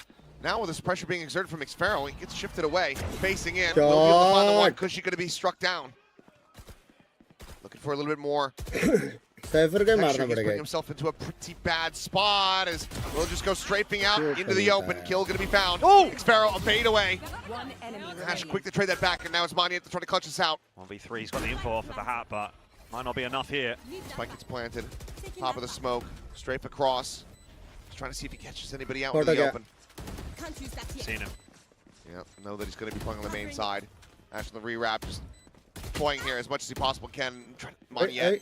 now with this pressure being exerted from Xpero, he gets shifted away, facing in. Will be able to find the one. Cushy going to be struck down. Looking for a little bit more Cypher का मारना He's पड़ेगा. putting himself into a pretty bad spot as we'll just go strafing out into the open. Kill gonna be found. Oh! Xfero a bait away. Ash quick to trade that back, and now it's Mani to try to clutch us out. 1v3, he's got the info off of the hat, but might not be enough here. Spike gets planted. Top of the smoke. Strafe across. He's trying to see if he catches anybody out in the open. Seen him. Yeah, know that he's going to be playing on the main side. Ash on the rewrap, just toying here as much as he possibly can.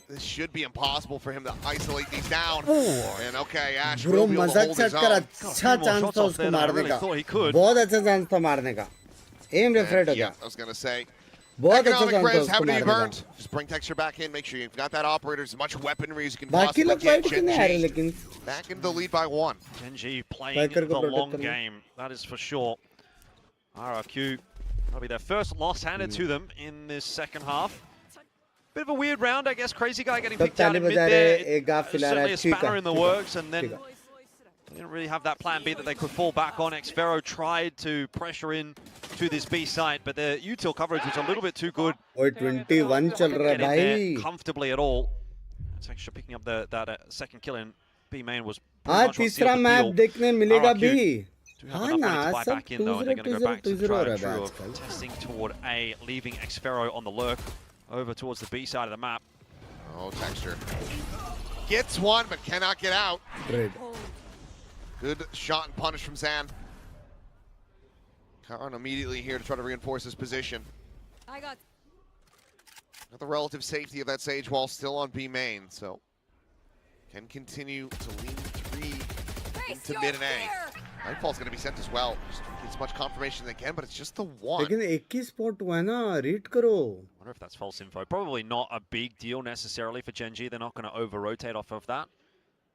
This should be impossible for him to isolate these down. And okay, Ash will be able to hold his own. अच्छा chance था उसको मारने का. बहुत अच्छा chance था मारने का. Aim refresh हो गया. I was going to say. बहुत अच्छा Economic चांस था raise, उसको haven't मारने you का. burned? Just bring texture back in. Make sure you've got that operator as much weaponry as you can बाकी possibly लोग get. फाइट करने आ रहे हैं लेकिन. Back into the lead by 1. Genji playing the long game, that is for sure. RRQ, that'll be their first loss handed to them in this second half. Bit of a weird round, I guess. Crazy Guy getting picked out in mid there. Certainly a spanner in the works, and then they didn't really have that plan B that they could fall back on. Xfero tried to pressure in to this B site, but the util coverage was a little bit too good. 21 चल रहा है भाई. Comfortably at all. Texture picking up that second kill in B main was. आज तीसरा match देखने मिलेगा भी. हाँ ना, सब 2-0 हो रहा है आजकल. Testing toward A, leaving Xfero on the lurk over towards the B side of the map. Oh, texture. Gets one, but cannot get out. Great. Good shot and punish from Zan. Karan immediately here to try to reinforce his position. Got the relative safety of that Sage wall still on B main, so can continue to lean 3 into mid and A. Nightfall's going to be sent as well. Just as much confirmation as they can, but it's just the one. लेकिन एक ही spot हुआ है ना, read करो. Wonder if that's false info. Probably not a big deal necessarily for Genji. They're not going to over-rotate off of that.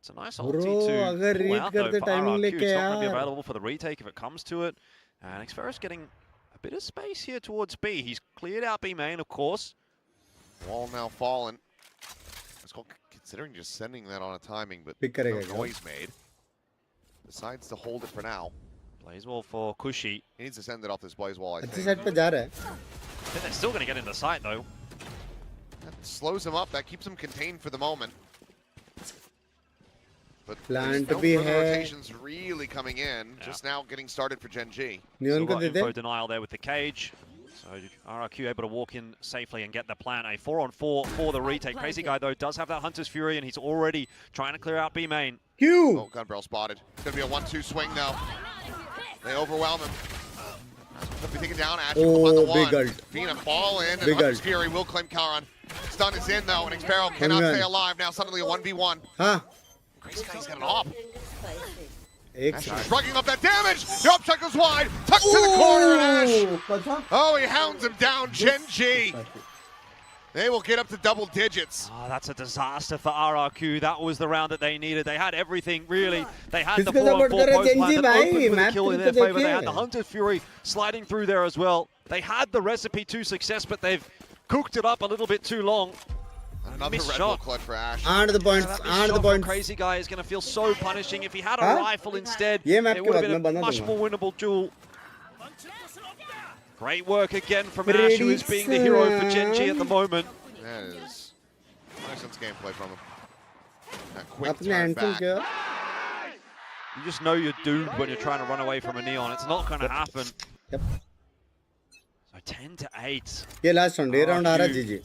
It's a nice ulti to pull out though for RRQ. It's not going to be available for the retake if it comes to it. And Xfero's getting a bit of space here towards B. He's cleared out B main, of course. Wall now fallen. Considering just sending that on a timing, but no noise made. Decides to hold it for now. Blaze wall for Kushi. He needs to send it off this blaze wall, I think. अच्छी side पे जा रहा है. I think they're still going to get into the site though. That slows him up. That keeps him contained for the moment. But Plant no भी further है. rotations really coming in. Just now getting started for Genji. Neon को दे दे. Info denial there with the cage. So RRQ able to walk in safely and get the plant. A 4-on-4 for the retake. Crazy Guy though does have that Hunter's Fury and he's already trying to clear out B main. Q. Oh, gun barrel spotted. It's gonna be a 1-2 swing though. They overwhelm him. Could be taken down. Ash on the one. Big ult. Fina fall in, and Hunter's Fury will claim Karan. Stun is in though, and Xfero cannot stay alive. Now suddenly a 1v1. Huh? Crazy Guy's got an op. Ash shrugging up that damage. The up check goes wide. Tucked to the corner, Ash. Oh, he hounds him down. Genji. They will get up to double digits. Oh, that's a disaster for RRQ. That was the round that they needed. They had everything, really. They had the 4-on-4 post plant that opened with a kill in their favor. They had the Hunter's Fury sliding through there as well. They had the recipe to success, but they've cooked it up a little bit too long. Another Red Bull clutch for Ash. And the points. And the points. Crazy Guy is going to feel so punishing. If he had a rifle instead, it would have been a much more winnable duel. Great work again from Ash, who is being the hero for Genji at the moment. That is nice gameplay from him. That quick turn back. You just know you're doomed when you're trying to run away from a Neon. It's not going to happen. Yep. So 10-8. ये last round, round आ रहा GG.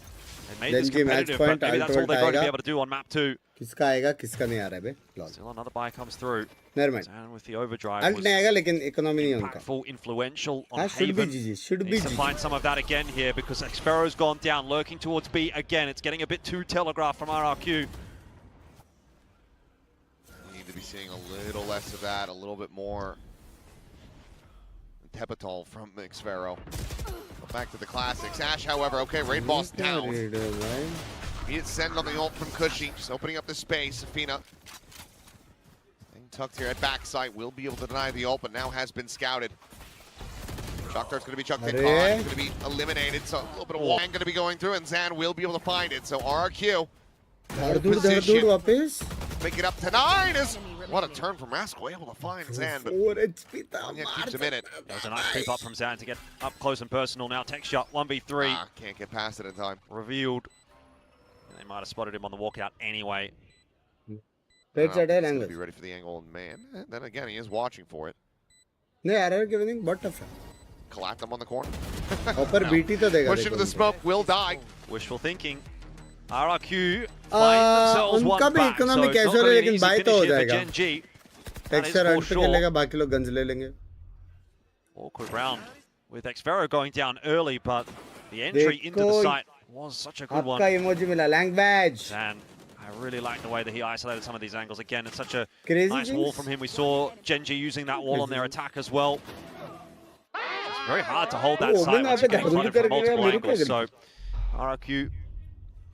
They made this competitive, but maybe that's all they're going to be able to do on map 2. किसका आएगा किसका नहीं आ रहा है बे. Still another buy comes through. Never mind. And with the overdrive Alt नहीं आएगा लेकिन economy नहीं उनका. Impactful, influential on should be Haven. GG. Should be Needs to GG. find some of that again here because Xfero's gone down, lurking towards B again. It's getting a bit too telegraphed from RRQ. We need to be seeing a little less of that, a little bit more Tepitol from Xfero. Back to the classics. Ash, however, okay, Raid Boss down. He did send on the ult from Cushy, just opening up the space. Fina tucked here at backside, will be able to deny the ult, but now has been scouted. Shock Dart's going to be chucked in. Khan's going to be eliminated, so a little bit of Wang going to be going through, and Zan will be able to find it. So RRQ, position, make it up to 9. What a turn from Rascal, able to find Zan, but Anya keeps him in it. That was a nice creep up from Zan to get up close and personal. Now tech shot, 1v3. Can't get past it in time. Revealed. They might have spotted him on the walkout anyway. Be ready for the angle, man. And then again, he is watching for it. No, error ke everything but tough. Collapse them on the corner. Upper BT to dega. Push into the smoke, will die. Wishful thinking. RRQ find themselves one back. So it's not going to be an easy finish here for Gen G. That is for sure. Awkward round with Xvero going down early, but the entry into the site was such a good one. Language. And I really like the way that he isolated some of these angles. Again, it's such a Crazy nice things. wall from him. We saw Gen G using that wall on their attack as well. It's very hard to hold that site once you're getting flooded from multiple angles. So RRQ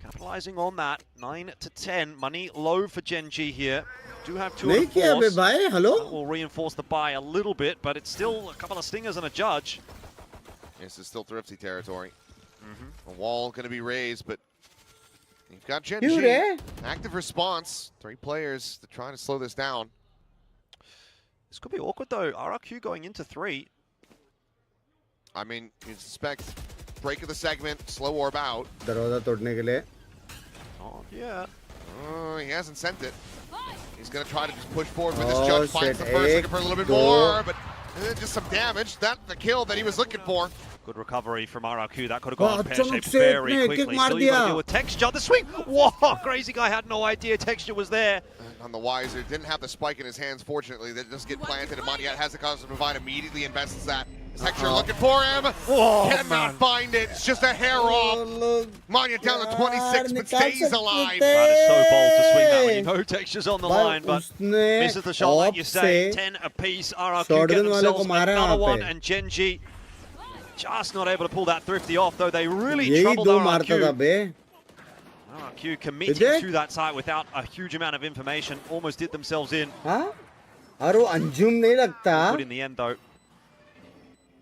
capitalizing on that. 9-10. Money low for Gen G here. Do have 2 of the force. That will reinforce the buy a little bit, but it's still a couple of stingers and a judge. This is still Thrifty territory. A wall going to be raised, but you've got Gen G. Active response. 3 players to try to slow this down. This could be awkward though. RRQ going into 3. I mean, you suspect break of the segment, slow orb out. Oh, yeah. He hasn't sent it. He's going to try to just push forward with this judge. Finds the first, looking for a little bit more, but just some damage. That's the kill that he was looking for. Good recovery from RRQ. That could have gone pear-shaped very quickly. Still you got to deal with Texture. The swing! Whoa! Crazy guy had no idea Texture was there. On the wiser, didn't have the spike in his hands, fortunately. That just get planted, and Mondiat has the cause to provide, immediately invests that. Texture looking for him. Whoa, cannot find it. It's just a hair off. Mondiat down to 26, but stays alive. That is so bold to swing that when you know Texture's on the line, but misses the shot like you say. 10 apiece. RRQ get themselves another one, and Gen G just not able to pull that Thrifty off, though they really troubled RRQ. RRQ committing to that site without a huge amount of information, almost did themselves in. Good in the end, though.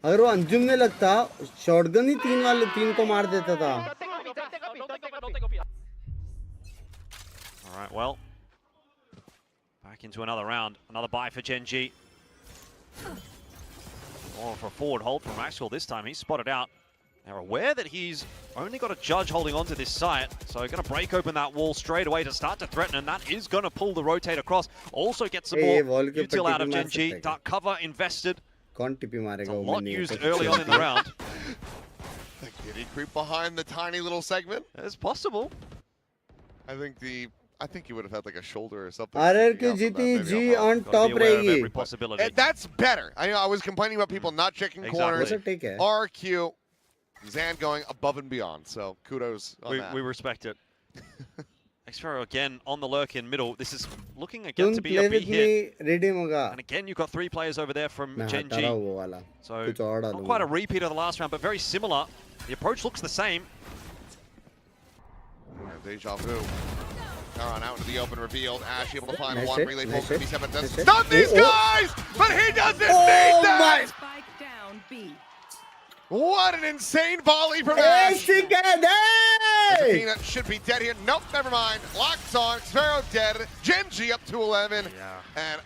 अगर वो अंजुम नहीं लगता shotgun ही 3 को मार देता था. All right, well, back into another round, another buy for Gen G. Or for a forward hold from Maxwell this time. He's spotted out. They're aware that he's only got a judge holding onto this site, so they're going to break open that wall straight away to start to threaten, and that is going to pull the rotate across. Also get some more util out of Gen G. Dark cover invested. It's a lot used early on in the round. Did he creep behind the tiny little segment? It's possible. I think he would have had like a shoulder or something. RRQ GT G on top रहेगी. That's better. I was complaining about people not checking corners. RRQ, Zan going above and beyond. So kudos on that. We respect it. Xvero again on the lurk in middle. This is looking again to be a B hit. And again, you've got 3 players over there from Gen G. So not quite a repeat of the last round, but very similar. The approach looks the same. Deja vu. Taron out into the open, revealed. Ash able to find one relay poke. B7 doesn't stop these guys, but he doesn't need that. What an insane volley from Ash. Peanut should be dead here. Nope, never mind. Locked on. Xvero dead. Gen G up to 11. And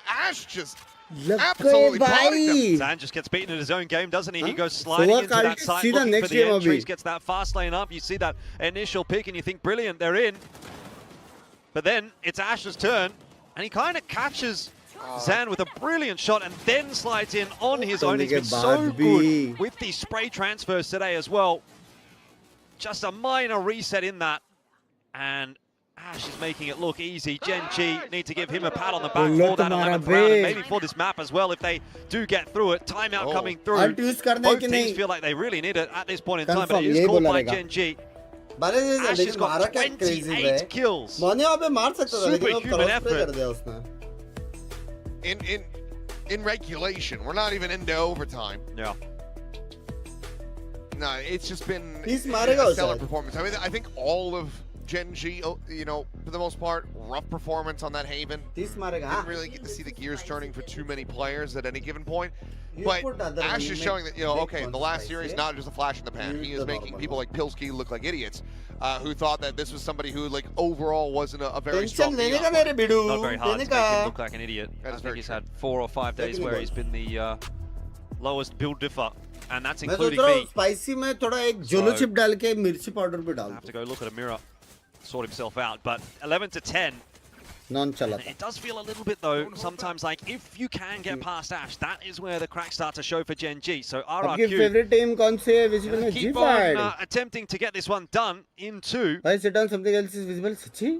Ash just absolutely bodied him. Zan just gets beaten in his own game, doesn't he? He goes sliding into that site, looking for the entries, gets that fast lane up. You see that initial pick and you think, brilliant, they're in. But then it's Ash's turn, and he kind of catches Zan with a brilliant shot and then slides in on his own. He's been so good with these spray transfers today as well. Just a minor reset in that, and Ash is making it look easy. Gen G need to give him a pat on the back for that 11th round, and maybe for this map as well if they do get through it. Timeout coming through. Both teams feel like they really need it at this point in time, but it is called by Gen G. Ash has got 28 kills. Superhuman effort. In regulation, we're not even into overtime. Yeah. No, it's just been a stellar performance. I mean, I think all of Gen G, you know, for the most part, rough performance on that Haven. Didn't really get to see the gears turning for too many players at any given point. But Ash is showing that, you know, okay, the last series, not just a flash in the pan. He is making people like Pilsky look like idiots, who thought that this was somebody who, like, overall wasn't a very strong player. Not very hard to make him look like an idiot. I think he's had 4 or 5 days where he's been the lowest build differ. And that's including me. Spicy में थोड़ा एक जोलो chip डाल के मिर्ची powder भी डाल. I have to go look at a mirror. sort himself out. But 11 to 10. Non-chalata. It does feel a little bit though, sometimes like if you can get past Ash, that is where the cracks start to show for Gen G. So आपकी favorite team कौन सी है visible में? keep on attempting to get this one done in 2. Why sit down, something else is visible? सच्ची?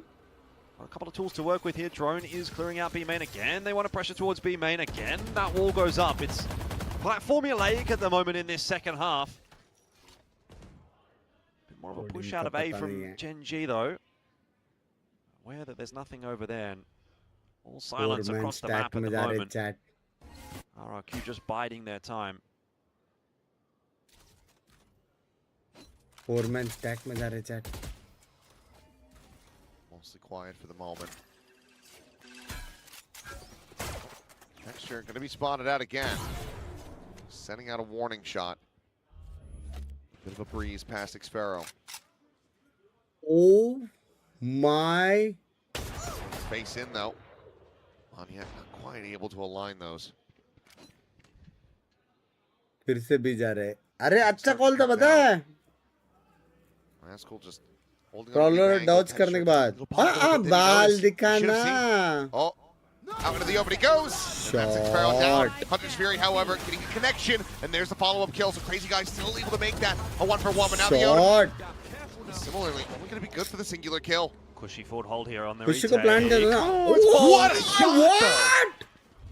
A couple of tools to work with here. Drone is clearing out B main again. They want to pressure towards B main again. That wall goes up. It's quite formulaic at the moment in this second half. Bit more of a push out of A from Gen G though. Aware that there's nothing over there. And all silence across the map at the moment. RRQ just biding their time. 4-man stack में जा रहे chat. Mostly quiet for the moment. Texture going to be spotted out again. Sending out a warning shot. Bit of a breeze past Xfero. Oh my. Space in though. Anya not quite able to align those. फिर से भी जा रहे. अरे अच्छा call था बता. Rascal just Crawler dodge करने के बाद. बाल दिखाना. Oh, out into the open he goes. And that's Xfero down. Hunter's Fury, however, getting a connection, and there's the follow-up kill. So Crazy Guy still able to make that a 1-for-1, but now the open. Similarly, only going to be good for the singular kill. Cushy forward hold here on the retake. What a shot! What?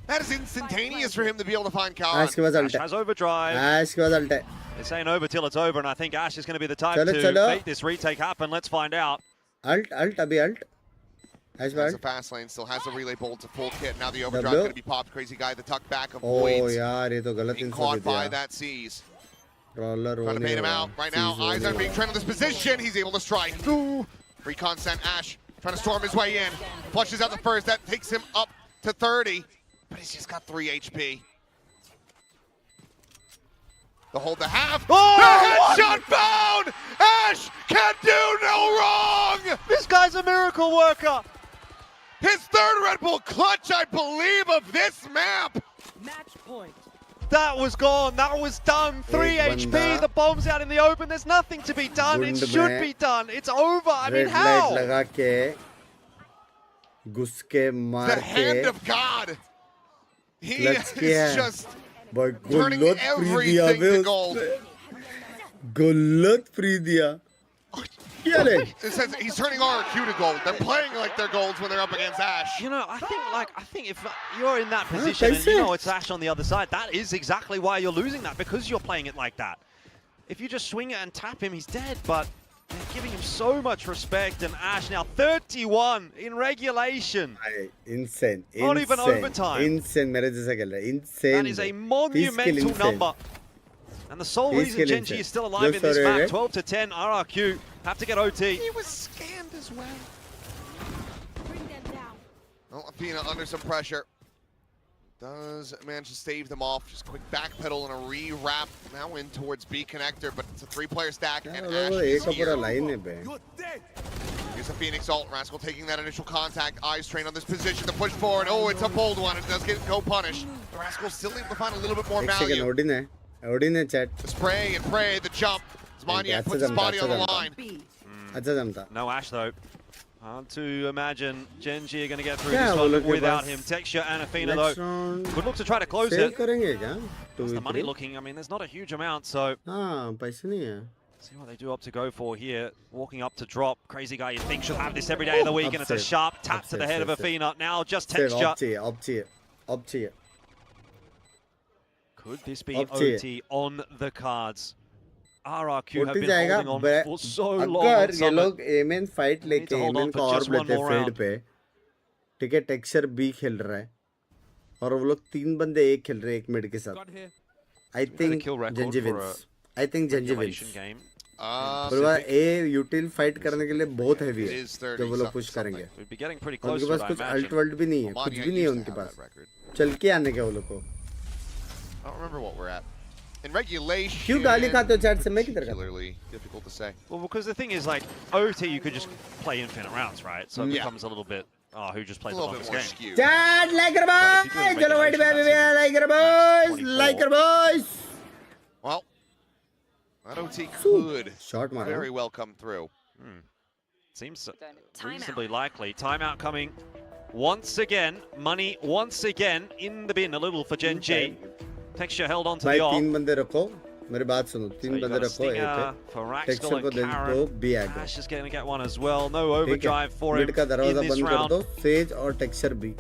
That is instantaneous for him to be able to find Karan. Ash has overdrive. Ash के बाद ult. They're saying over till it's over, and I think Ash is going to be the type to make this retake happen. Let's find out. Ult, अभी ult. Ash has a fast lane, still has a relay bolt to full kit. Now the overdrive going to be popped. Crazy Guy, the tuck back avoids. Oh यार ये तो गलत being caught by that Seas. Roller trying to bait him out. Right now, eyes are being trained on this position. He's able to strike. Recon sent Ash trying to storm his way in. Flushes out the first. That takes him up to 30. But he's just got 3 HP. The hold the half. Oh, headshot found! Ash can do no wrong! This guy's a miracle worker. His third Red Bull clutch, I believe, of this map. Match point. That was gone. That was done. 3 HP. The bomb's out in the open. There's nothing to be done. It should be done. It's over. I mean, how? The hand of God. He is just turning everything to gold. It says he's turning RRQ to gold. They're playing like they're golds when they're up against Ash. You know, I think if you're in that position and you know it's Ash on the other side, that is exactly why you're losing that, because you're playing it like that. If you just swing it and tap him, he's dead, but they're giving him so much respect, and Ash now 31 in regulation. Insane. Not even overtime. Insane. Insane. That is a monumental number. And the sole reason Gen G is still alive in this map, 12 to 10, RRQ have to get OT. He was scammed as well. Bring them down. Well, Athena under some pressure. Does manage to stave them off. Just quick backpedal and a re-wrap. Now in towards B connector, but it's a 3-player stack, and Ash is here. Here's a Phoenix ult. Rascal taking that initial contact. Eyes trained on this position to push forward. Oh, it's a bold one. It does get go punished. Rascal still able to find a little bit more value. Odin chat. The spray and pray, the jump. Zmania puts his body on the line. No Ash though. Hard to imagine Gen G are going to get through this one without him. Texture and Athena though would look to try to close it. How's the money looking? I mean, there's not a huge amount, so see what they do up to go for here. Walking up to drop. Crazy Guy, you think should have this every day of the week, and it's a sharp tap to the head of Athena. Now just Texture. Could this be OT on the cards? RRQ have been holding on for so long. अगर ये लोग MN fight लेके MN को और लेते fade पे, ठीक है, टेक्सचर बी खेल रहा है और वो लोग 3 बंदे एक खेल रहे हैं एक मिड के साथ. I think Genji wins. I think Genji wins. बल्कि ए यूटिल फाइट करने के लिए बहुत हेवी है जब वो लोग पुश करेंगे. उनके पास कुछ अल्ट वर्ल्ड भी नहीं है, कुछ भी नहीं है उनके पास. चल के आने के वो लोग को. I don't remember what we're at. In regulation, क्यों गाली खाते हो चैट से? मैं किधर particularly difficult to say. Well, because the thing is, like, OT, you could just play infinite rounds, right? So it becomes a little bit, who just plays the longest game? Chat, like your boys! Hello, white baby, like your boys! Like your boys! Well, that OT could very well come through. seems reasonably likely. Timeout coming once again. Money once again in the bin a little for Gen G. Texture held on to the तीन बंदे रखो मेरी बात सुनो तीन बंदे रखो ए पे टेक्सचर को दे दो बी आ गया Ash is going to get one as well. No overdrive for him mid का दरवाजा in this बंद कर round. दो सेज और टेक्सचर भी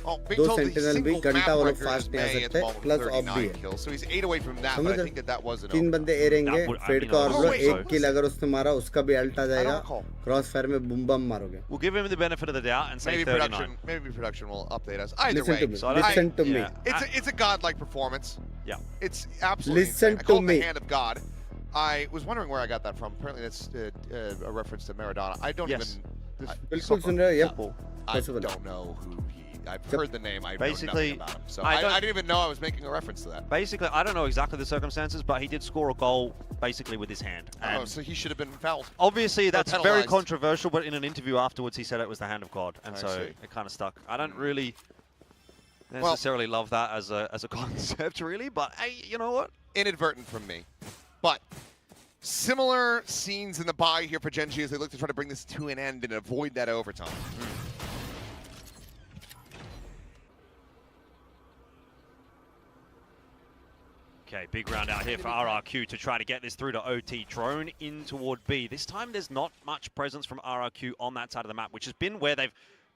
दो सेंटिनल भी घंटा वाला फास्ट नहीं आ सकते प्लस ऑफ भी है So he's 8 away from that, but I think that was an तीन बंदे ए रहेंगे फेड का और एक किल अगर उसने मारा उसका भी अल्ट आ जाएगा क्रॉस फायर में बूम बम मारोगे We'll give him the benefit of the doubt and say 39. Maybe production will update us. Either way, listen to me. It's a godlike performance. Yeah, it's absolutely listen insane. I to call it me. the hand of God. I was wondering where I got that from. Apparently that's a reference to Maradona. I don't even. बिल्कुल सुन रहे हो yup I don't know who he. I've heard the name. I know basically nothing about him. So I didn't even know I was making a reference to that. Basically, I don't know exactly the circumstances, but he did score a goal basically with his hand. Oh, so he should have been fouled. Obviously, that's very controversial, but in an interview afterwards, he said it was the hand of God, and so it kind of stuck. I don't really necessarily love that as a concept, really, but hey, you know what? Inadvertent from me. But similar scenes in the bye here for Gen G as they look to try to bring this to an end and avoid that overtime. Okay, big round out here for RRQ to try to get this through to OT. Drone in toward B. This time there's not much presence from RRQ on that side of the map, which has been where they've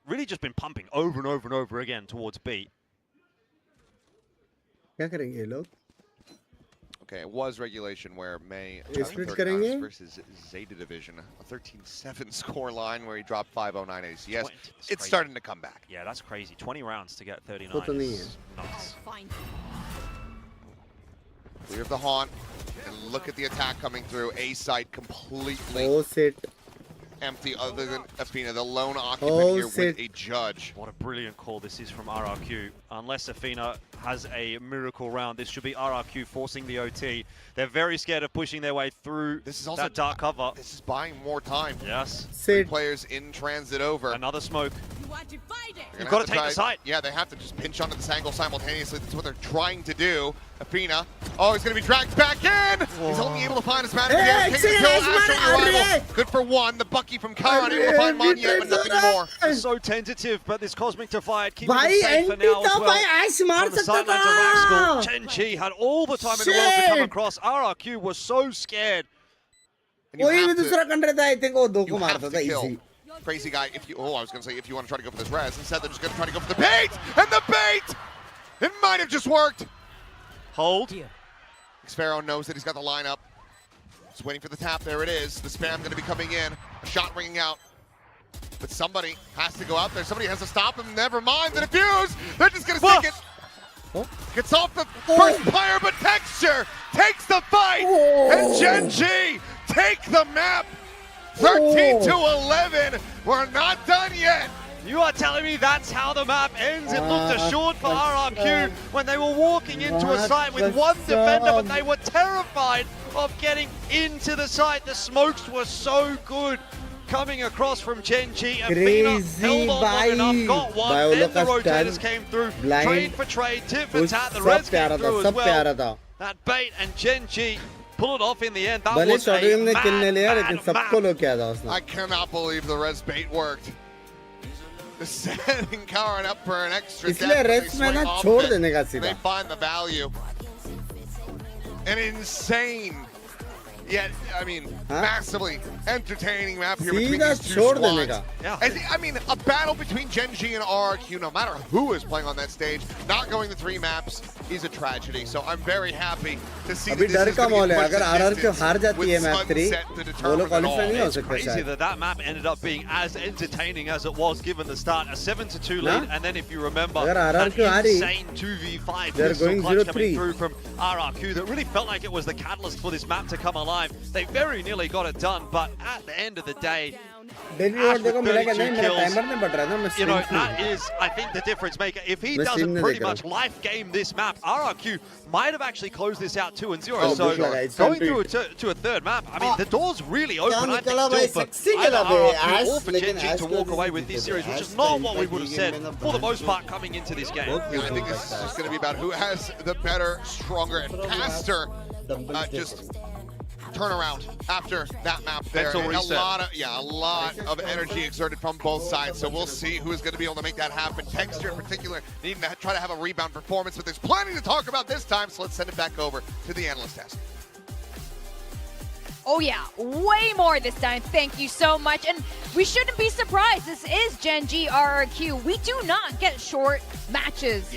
really just been pumping over and over and over again towards B. क्या करेंगे ये लोग? Okay, it was regulation where May versus Zeta Division, a 13-7 score line where he dropped 509 ACS. It's starting to come back. Yeah, that's crazy. 20 rounds to get 39 is nuts. Clear of the haunt, and look at the attack coming through. A site completely empty other than Athena, the lone occupant here with a judge. What a brilliant call this is from RRQ. Unless Athena has a miracle round, this should be RRQ forcing the OT. They're very scared of pushing their way through that dark cover. This is buying more time. Yes. 3 players in transit over. Another smoke. You've got to take the site. Yeah, they have to just pinch onto this angle simultaneously. That's what they're trying to do. Athena. Oh, he's going to be dragged back in. Whoa. He's only able to find his man. Good for one. The Bucky from Khan able to find Manya, but nothing more. So tentative, but this Cosmic Divide keeping it safe for now as well. On the sidelines of Rax School, Chen Chi had all the time in the world to come across. RRQ was so scared. कोई भी दूसरा country था, I think वो दो को मारता था easy. Crazy guy, if you, I was going to say, if you want to try to go for this res, instead they're just going to try to go for the bait! And the bait! It might have just worked! Hold. Xpharaoh knows that he's got the lineup. Just waiting for the tap, there it is. The spam going to be coming in. Shot ringing out. But somebody has to go out there. Somebody has to stop him. Never mind the defuse! They're just going to stick it! Gets off the first player, but Texture takes the fight! And Gen G take the map! 13 to 11. We're not done yet. You are telling me that's how the map ends? It looked assured for RRQ when they were walking into a site with one defender, but they were terrified of getting into the site. The smokes were so good coming across from Gen G. Athena held on long enough, got one, then the rotators came through. Trade for trade, tit for tat, the res came through as well. That bait and Gen G pull it off in the end. That was a mad. I cannot believe the res bait worked. Setting Karen up for an extra death. They find the value. An insane, yet, I mean, massively entertaining map here between these two squads. Yeah. I mean, a battle between Gen G and RRQ, no matter who is playing on that stage, not going the 3 maps is a tragedy. So I'm very happy to see that this is going to be pushed with Sunset to determine it all. It's crazy that map ended up being as entertaining as it was given the start. A 7-2 lead, and then if you remember, that insane 2v5 pistol clutch coming through from RRQ that really felt like it was the catalyst for this map to come alive. They very nearly got it done, but at the end of the day, Ash with 32 kills, you know, that is, I think, the difference maker. If he doesn't pretty much life game this map, RRQ might have actually closed this out 2-0. So going through to a third map, I mean, the door's really open, I think, still for either RRQ or for Gen G to walk away with this series, which is not what we would have said for the most part coming into this game. Yeah, I think this is just going to be about who has the better, stronger, and faster just turnaround after that map there. Mental reset. A lot of energy exerted from both sides. So we'll see who's going to be able to make that happen. Texture in particular needing to try to have a rebound performance, but there's plenty to talk about this time. So let's send it back over to the analyst desk. Oh yeah, way more this time. Thank you so much. And we shouldn't be surprised. This is Gen G RRQ. We do not get short matches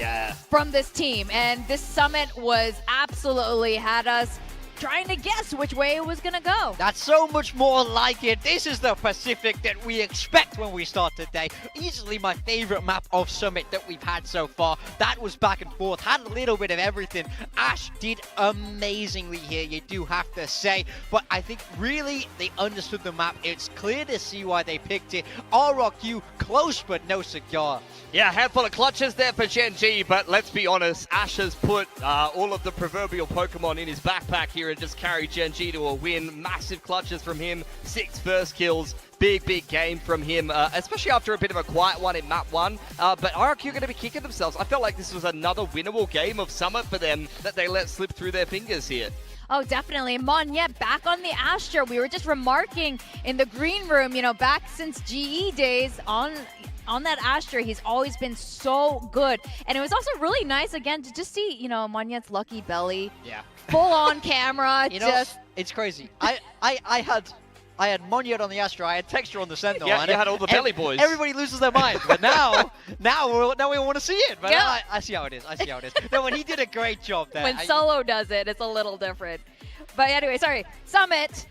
from this team. And this summit was absolutely had us trying to guess which way it was going to go. That's so much more like it. This is the Pacific that we expect when we start today. Easily my favorite map of Summit that we've had so far. That was back and forth, had a little bit of everything. Ash did amazingly here, you do have to say. But I think really they understood the map. It's clear to see why they picked it. RRQ, close but no cigar. Yeah, a handful of clutches there for Gen G, but let's be honest, Ash has put all of the proverbial Pokemon in his backpack here and just carried Gen G to a win. Massive clutches from him, 6 first kills. Big game from him, especially after a bit of a quiet one in map 1. But RRQ are going to be kicking themselves. I felt like this was another winnable game of Summit for them that they let slip through their fingers here. Oh, definitely. Monyet back on the Astra. We were just remarking in the green room, you know, back since GE days on that Astra, he's always been so good. And it was also really nice, again, to just see, you know, Monyet's lucky belly. Yeah. Full on camera. You know, it's crazy. I had Monyet on the Astra, I had Texture on the Sentinel. Yeah, you had all the belly boys. Everybody loses their mind, but now we want to see it. But yeah. I see how it is. No, when he did a great job there. When Solo does it, it's a little different. But anyway, sorry. Summit,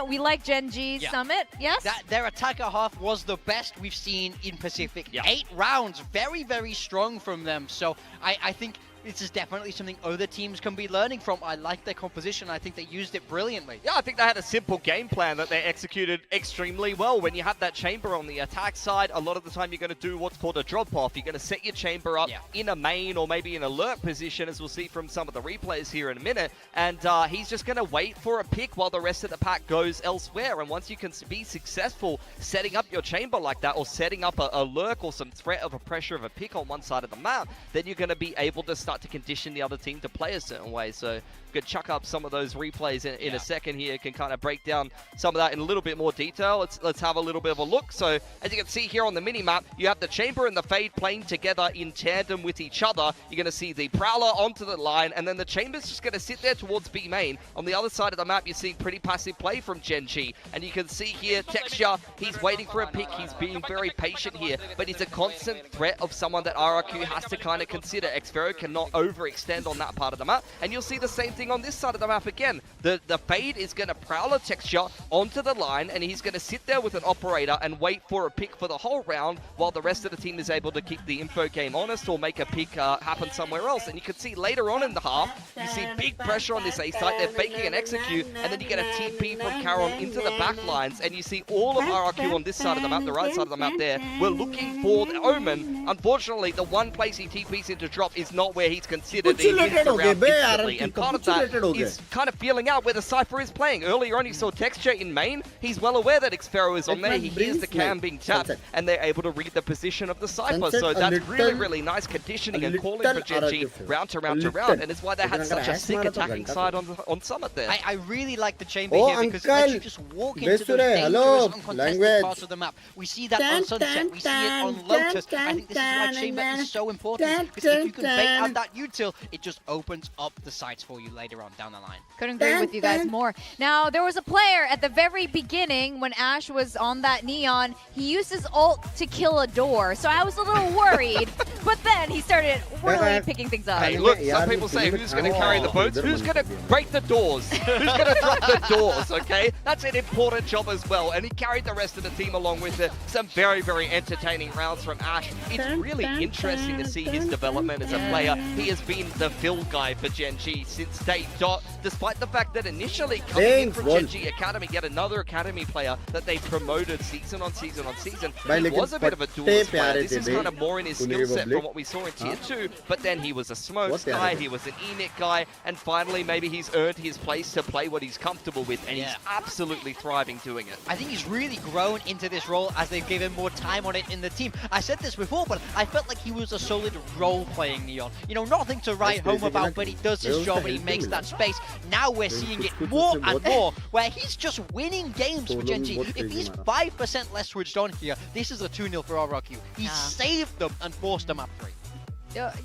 we like Gen G's Summit, yes? Their attacker half was the best we've seen in Pacific. 8 rounds, very, very strong from them. So I think this is definitely something other teams can be learning from. I like their composition. I think they used it brilliantly. Yeah, I think they had a simple game plan that they executed extremely well. When you have that chamber on the attack side, a lot of the time you're going to do what's called a drop-off. You're going to set your chamber up in a main or maybe an alert position, as we'll see from some of the replays here in a minute. And he's just going to wait for a pick while the rest of the pack goes elsewhere. And once you can be successful setting up your chamber like that, or setting up a lurk or some threat of a pressure of a pick on one side of the map, then you're going to be able to start to condition the other team to play a certain way. So could chuck up some of those replays in a second here, can kind of break down some of that in a little bit more detail. Let's have a little bit of a look. So as you can see here on the mini-map, you have the Chamber and the Fade playing together in tandem with each other. You're going to see the Prowler onto the line, and then the Chamber's just going to sit there towards B main. On the other side of the map, you're seeing pretty passive play from Gen G, and you can see here Texture, he's waiting for a pick, he's being very patient here, but he's a constant threat of someone that RRQ has to kind of consider. Xfero cannot overextend on that part of the map, and you'll see the same thing on this side of the map again. The Fade is going to Prowler Texture onto the line, and he's going to sit there with an Operator and wait for a pick for the whole round, while the rest of the team is able to keep the info game honest or make a pick happen somewhere else. And you can see later on in the half, you see big pressure on this A site. They're faking an execute, and then you get a TP from Caron into the back lines, and you see all of RRQ on this side of the map, the right side of the map there. We're looking for the Omen. Unfortunately, the one place he TPs into drop is not where he's considered. He wins the round instantly, and part of that is kind of feeling out where the Cypher is playing. Earlier on, he saw Texture in main. He's well aware that Xfero is on there. He hears the cam being tapped, and they're able to read the position of the Cypher. So that's really nice conditioning and calling for Gen G round to round to round, and it's why they had such a sick attacking side on Summit there. I really like the chamber here because it lets you just walk into those dangerous, uncontested parts of the map. We see that on Sunset, we see it on Lotus. I think this is why chamber is so important, because if you can bait out that util, it just opens up the sights for you later on down the line. Couldn't agree with you guys more. Now, there was a player at the very beginning when Ash was on that Neon. He used his ult to kill a door, so I was a little worried, but then he started really picking things up. Hey, look, some people say, who's going to carry the boats? Who's going to break the doors? Who's going to drop the doors, okay? That's an important job as well, and he carried the rest of the team along with it. Some very, very entertaining rounds from Ash. It's really interesting to see his development as a player. He has been the fill guy for Gen G since day dot, despite the fact that initially coming in from Gen G Academy, yet another Academy player that they promoted season on season on season. He was a bit of a duelist player. This is kind of more in his skill set from what we saw in Tier 2, but then he was a smokes guy, he was an Enix guy, and finally maybe he's earned his place to play what he's comfortable with, and he's absolutely thriving doing it. I think he's really grown into this role as they've given more time on it in the team. I said this before, but I felt like he was a solid role-playing Neon. You know, nothing to write home about, but he does his job and he makes that space. Now we're seeing it more and more, where he's just winning games for Gen G. If he's 5% less switched on here, this is a 2-0 for RRQ. He saved them and forced them up 3.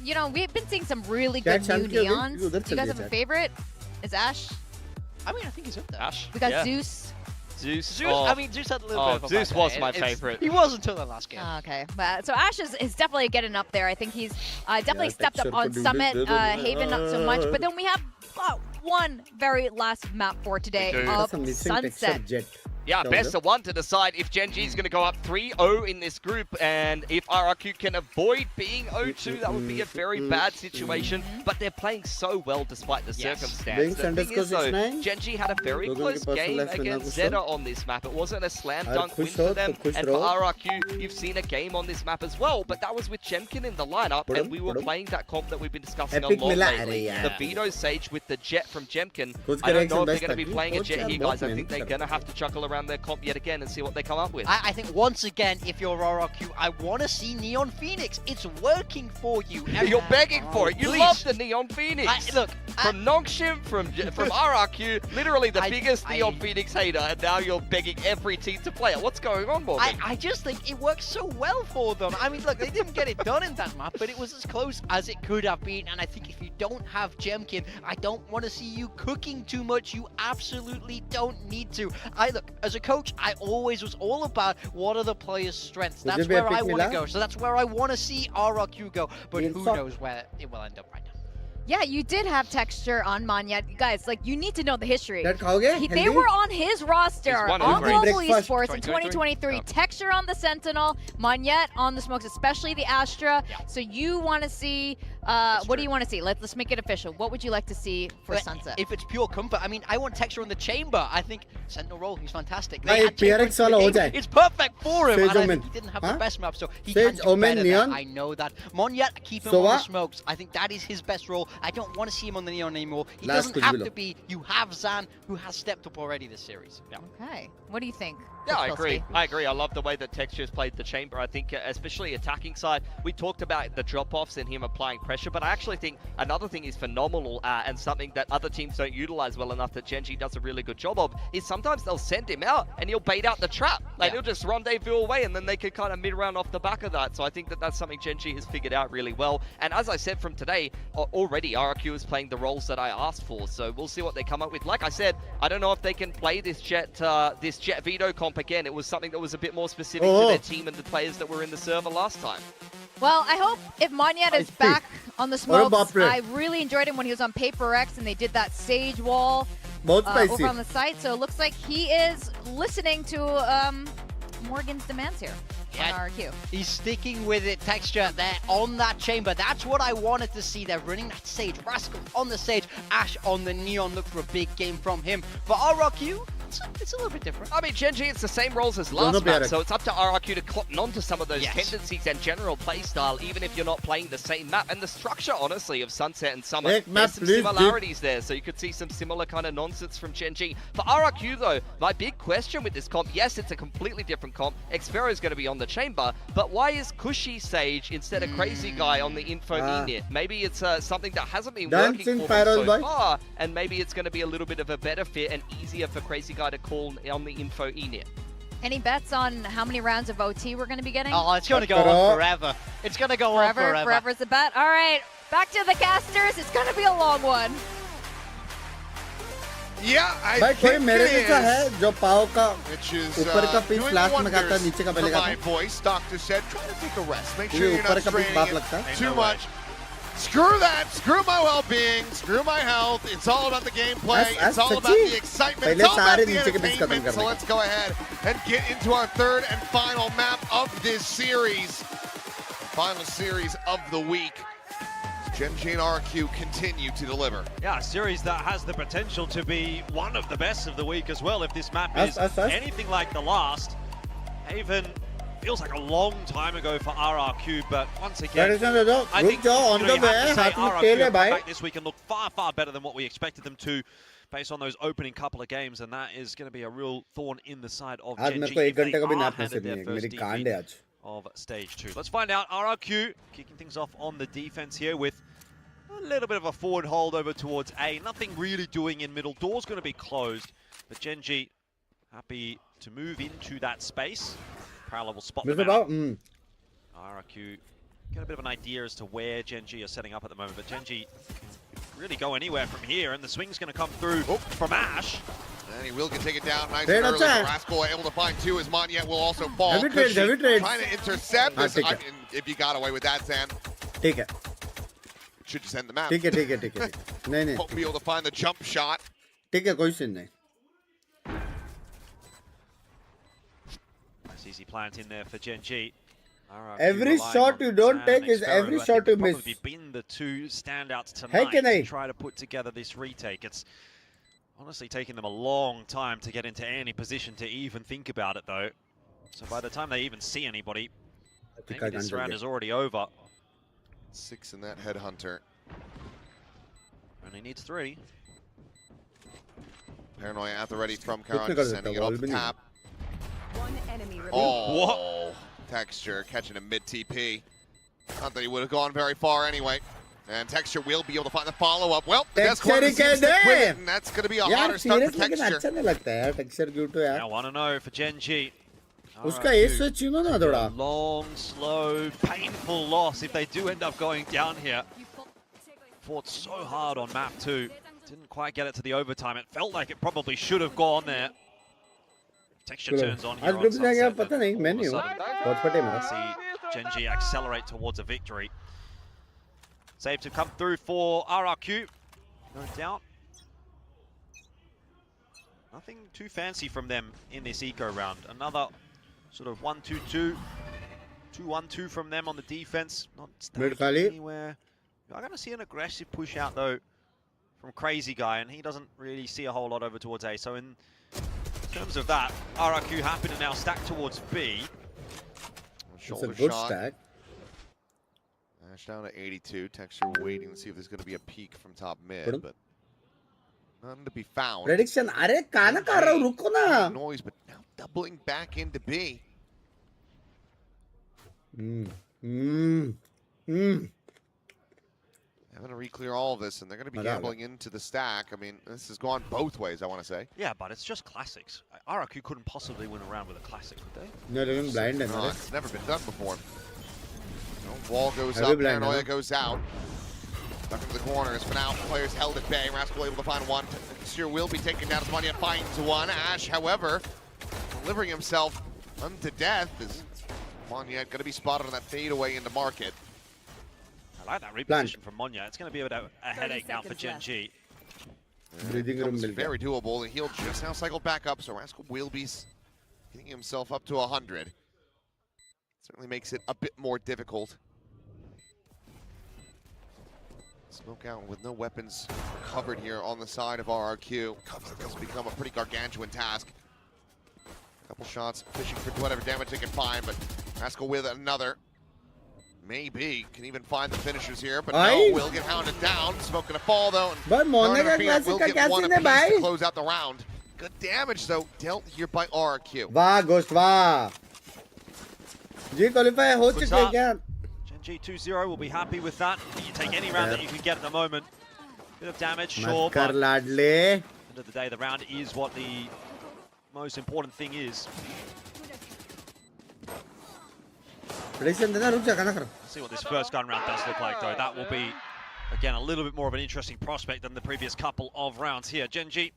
You know, we've been seeing some really good new Neons. Do you guys have a favorite? Is Ash? I mean, I think he's up there. Ash. We got Zeus. Zeus. I mean, Zeus had a little bit of a Zeus was my favorite. He was until the last game. Okay, so Ash is definitely getting up there. I think he's definitely stepped up on Summit, Haven not so much. But then we have one very last map for today of Sunset. Yeah, best of one to decide if Gen G is going to go up 3-0 in this group, and if RRQ can avoid being 0-2, that would be a very bad situation, but they're playing so well despite the circumstance. The thing is though, Gen G had a very close game against Zeta on this map. It wasn't a slam dunk win for them, and for RRQ, you've seen a game on this map as well, but that was with Jemkin in the lineup, and we were playing that comp that we've been discussing a lot lately. The Vito Sage with the Jet from Jemkin. I don't know if they're going to be playing a Jet here, guys. I think they're going to have to chuckle around their comp yet again and see what they come up with. I think once again, if you're RRQ, I want to see Neon Phoenix. It's working for you. You're begging for it. You love the Neon Phoenix. Look, from Nongshim, from RRQ, literally the biggest Neon Phoenix hater, and now you're begging every team to play it. What's going on, Morgan? I just think it works so well for them. I mean, look, they didn't get it done in that map, but it was as close as it could have been. And I think if you don't have Jemkin, I don't want to see you cooking too much. You absolutely don't need to. Look, as a coach, I always was all about what are the players' strengths. That's where I want to go. So that's where I want to see RRQ go. But who knows where it will end up right now. Yeah, you did have texture on Manyet. Guys, like, you need to know the history. They were on his roster on Global Esports in 2023. Texture on the Sentinel, Manyet on the Smokes, especially the Astra. So you want to see, what do you want to see? Let's make it official. What would you like to see for Sunset? If it's pure comfort, I mean, I want texture on the Chamber. I think Sentinel role, he's fantastic. It's perfect for him. And I think he didn't have the best map, so he can do better there. I know that. Monyet, keep him on the Smokes. I think that is his best role. I don't want to see him on the Neon anymore. He doesn't have to be. You have Zan, who has stepped up already this series. Yeah. Okay. What do you think? Yeah, I agree. I agree. I love the way that Texture's played the Chamber. I think, especially attacking side, we talked about the drop-offs and him applying pressure, but I actually think another thing is phenomenal and something that other teams don't utilize well enough that Gen G does a really good job of is sometimes they'll send him out and he'll bait out the trap. Like, he'll just rendezvous away and then they can kind of mid-round off the back of that. So I think that that's something Gen G has figured out really well. And as I said from today, already RRQ is playing the roles that I asked for. So we'll see what they come up with. Like I said, I don't know if they can play this Jet Vito comp again. It was something that was a bit more specific to their team and the players that were in the server last time. Well, I hope if Manyet is back on the Smokes, I really enjoyed him when he was on Paper X and they did that Sage wall over on the site. So it looks like he is listening to Morgan's demands here. On RRQ. He's sticking with it. Texture there on that Chamber. That's what I wanted to see. They're running that Sage. Rascal on the Sage. Ash on the Neon. Look for a big game from him. For RRQ, it's a little bit different. I mean, Gen G, it's the same roles as last map, so it's up to RRQ to clock onto some of those tendencies and general playstyle, even if you're not playing the same map. And the structure, honestly, of Sunset and Summer, there's some similarities there, so you could see some similar kind of nonsense from Gen G. For RRQ, though, my big question with this comp, yes, it's a completely different comp. Xfero is going to be on the Chamber, but why is Cushy Sage instead of Crazy Guy on the Info Enit? Maybe it's something that hasn't been working for them so far, and maybe it's going to be a little bit of a better fit and easier for Crazy Guy to call on the Info Enit. Any bets on how many rounds of OT we're going to be getting? Oh, it's going to go on forever. It's going to go on forever. Forever's the bet. All right, back to the casters. It's going to be a long one. Yeah, I think मेरे जैसा है जो पाव का ऊपर का piece last में खाता नीचे का पहले my voice, doctor said, try to take a rest. Make sure you're not straining it too much. Screw that. Screw my well-being. Screw my health. It's all about the gameplay. It's all about the excitement. It's all about the entertainment. So let's go ahead and get into our third and final map of this series. Final series of the week. Gen G and RQ continue to deliver. Yeah, a series that has the potential to be one of the best of the week as well if this map is anything like the last. Haven Feels like a long time ago for RRQ, but once again, I think on the way. RRQ have come back this week and look far, far better than what we expected them to, based on those opening couple of games, and that is going to be a real thorn in the side of Gen G if they are handed their first defeat of Stage 2. Let's find out. RRQ kicking things off on the defense here with a little bit of a forward hold over towards A. Nothing really doing in middle. Door's going to be closed, but Gen G happy to move into that space. Parallel will spot them out. RRQ get a bit of an idea as to where Gen G are setting up at the moment, but Gen G really go anywhere from here, and the swing's going to come through from Ash. And he will get taken down nice and early. Rascal able to find two as Monyet will also fall. Trying to intercept this. If you got away with that, Zan. Take it. Should just end the map. Take it. Won't be able to find the jump shot. Take it, question nahi. Nice easy plant in there for Gen G. Every shot you don't take is every shot you miss. Probably been the two standouts tonight to try to put together this retake. It's honestly taking them a long time to get into any position to even think about it, though. So by the time they even see anybody, maybe this round is already over. 6 in that headhunter. Only needs 3. Paranoia at the ready from Karan, sending it off the tap. One enemy remaining. Oh, Texture catching a mid TP. Not that he would have gone very far anyway. And Texture will be able to find the follow-up. Well, the best corner seems to quit it, and that's going to be a hotter start for Texture. I want to know for Gen G. उसका ये switch you know ना थोड़ा. Long, slow, painful loss if they do end up going down here. Fought so hard on map 2. Didn't quite get it to the overtime. It felt like it probably should have gone there. Texture turns on here on Sunset. पता नहीं मैं नहीं हूँ. बहुत फटे मेरा. See Gen G accelerate towards a victory. Save to come through for RRQ. No doubt. Nothing too fancy from them in this eco round. Another sort of 1-2-2. 2-1-2 from them on the defense. Not staying anywhere. I'm going to see an aggressive push out though from Crazy Guy, and he doesn't really see a whole lot over towards A. So in terms of that, RRQ happy to now stack towards B. It's a good stack. Ash down to 82. Texture waiting to see if there's going to be a peek from top mid, but none to be found. Prediction. अरे काना कर रहा हूँ रुको ना. Noise, but now doubling back into B. Having to re-clear all of this, and they're going to be gambling into the stack. I mean, this has gone both ways, I want to say. Yeah, but it's just classics. RRQ couldn't possibly win a round with a classic, would they? No, they're going blind. It's never been done before. No, wall goes up, Paranoia goes out. Stuck into the corner, it's been out. Players held at bay. Rascal able to find one. Texture will be taken down as Monyet finds one. Ash, however, delivering himself unto death is Monyet going to be spotted on that fadeaway into market. I like that reposition from Monyet. It's going to be a headache now for Gen G. Breathing room very doable. The heal just now cycled back up, so Rascal will be getting himself up to 100. Certainly makes it a bit more difficult. Smoke out with no weapons recovered here on the side of RRQ. This has become a pretty gargantuan task. A couple shots, fishing for whatever damage they can find, but Rascal with another. Maybe can even find the finishers here, but no, will get hounded down. Smoke gonna fall though, and will get one apiece to close out the round. Good damage though dealt here by RRQ. वाह Ghost वाह. G qualify हो चुके हैं क्या? Gen G 2-0 will be happy with that. You take any round that you can get at the moment. Bit of damage, sure, but at the end of the day, the round is what the most important thing is. Let's see what this first gun round does look like, though. That will be, again, a little bit more of an interesting prospect than the previous couple of rounds here. Gen G,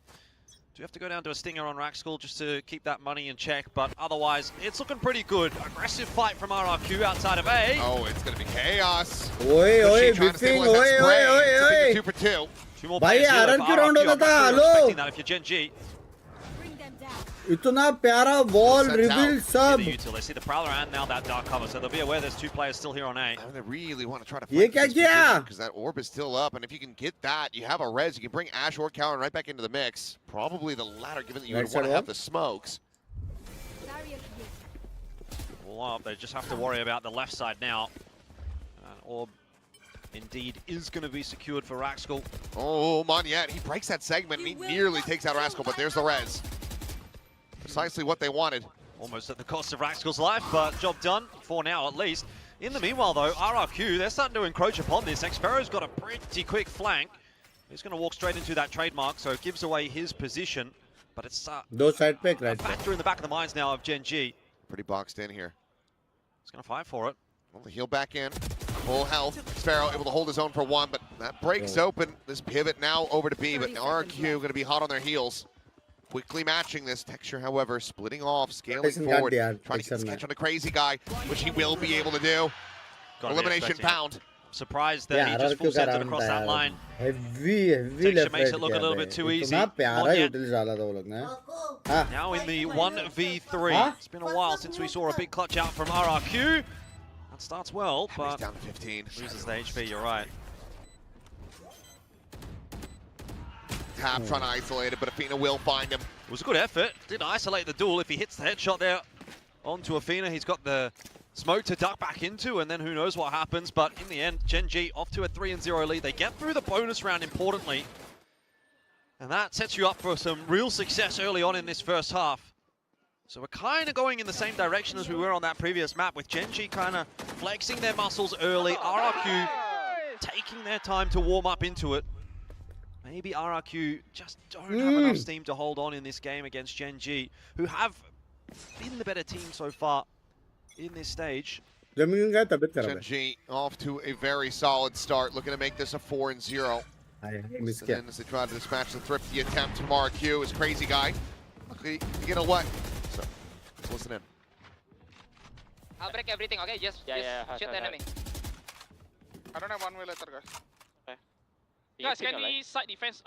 do you have to go down to a stinger on Raxkull just to keep that money in check? But otherwise, it's looking pretty good. Aggressive fight from RRQ outside of A. Oh, it's going to be chaos. Oi, biffing, oi. 2 for 2. Two more players here for RRQ. I'm not sure expecting that if you're Gen G. इतना प्यारा wall reveal सब. They see the Prowler and now that dark cover, so they'll be aware there's 2 players still here on A. They really want to try to fight this position because that orb is still up, and if you can get that, you have a res. You can bring Ash or Cowan right back into the mix. Probably the latter, given that you would want to have the smokes. all up. They just have to worry about the left side now. Orb indeed is going to be secured for Raxkel. Oh, Monyet, he breaks that segment and he nearly takes out Raxkel, but there's the res. Precisely what they wanted. Almost at the cost of Raxkel's life, but job done for now at least. In the meanwhile though, RRQ, they're starting to encroach upon this. Xfero's got a pretty quick flank. He's going to walk straight into that trademark, so it gives away his position. But it's a factor in the back of the minds now of Gen G. Pretty boxed in here. He's going to fight for it. Well, the heal back in. Full health. Xfero able to hold his own for one, but that breaks open. This pivot now over to B, but RRQ going to be hot on their heels. Quickly matching this. Texture, however, splitting off, scaling forward, trying to get this catch on the crazy guy, which he will be able to do. Elimination pound. Surprised that he just full sent it across that line. Heavy Texture makes it look a little bit too easy. Now in the 1v3. It's been a while since we saw a big clutch out from RRQ. That starts well, but down to 15. Loses the HP, you're right. Tap trying to isolate it, but Athena will find him. It was a good effort. Did isolate the duel. If he hits the headshot there onto Athena, he's got the smoke to duck back into, and then who knows what happens. But in the end, Gen G off to a 3-0 lead. They get through the bonus round importantly. And that sets you up for some real success early on in this first half. So we're kind of going in the same direction as we were on that previous map, with Gen G kind of flexing their muscles early. RRQ taking their time to warm up into it. Maybe RRQ just don't have enough steam to hold on in this game against Gen G, who have been the better team so far in this stage. Gen G off to a very solid start, looking to make this a 4-0. And then as they try to dispatch the thrifty attempt from RRQ, his crazy guy. Luckily, you get a what? So, let's listen in. I'll break everything, okay? Just shoot the enemy. I don't have one way later, guys. Guys, can we side defense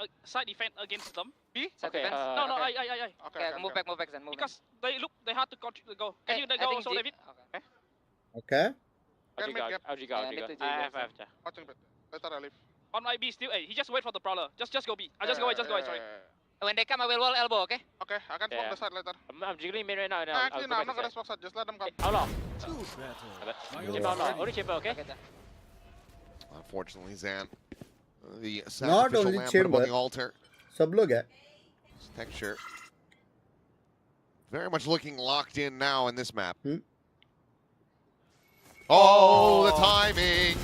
against them? B? Okay. No, I. Okay, move back, then move because back. They hard to go. Can you go also, David? Okay. I have. Watching bit. Later I leave. On my B still. Hey, he just wait for the prowler. Just go B. Just go away. Sorry. When they come, I will wall elbow, okay? Okay, I can smoke the side later. I'm jiggling mid right now. Actually, no, I'm not gonna smoke side. Just let them come. How long? Only chamber, okay? Unfortunately, Zan. The not only chamber, on the altar. Sab log hai. Texture. Very much looking locked in now in this map. Oh, the timing!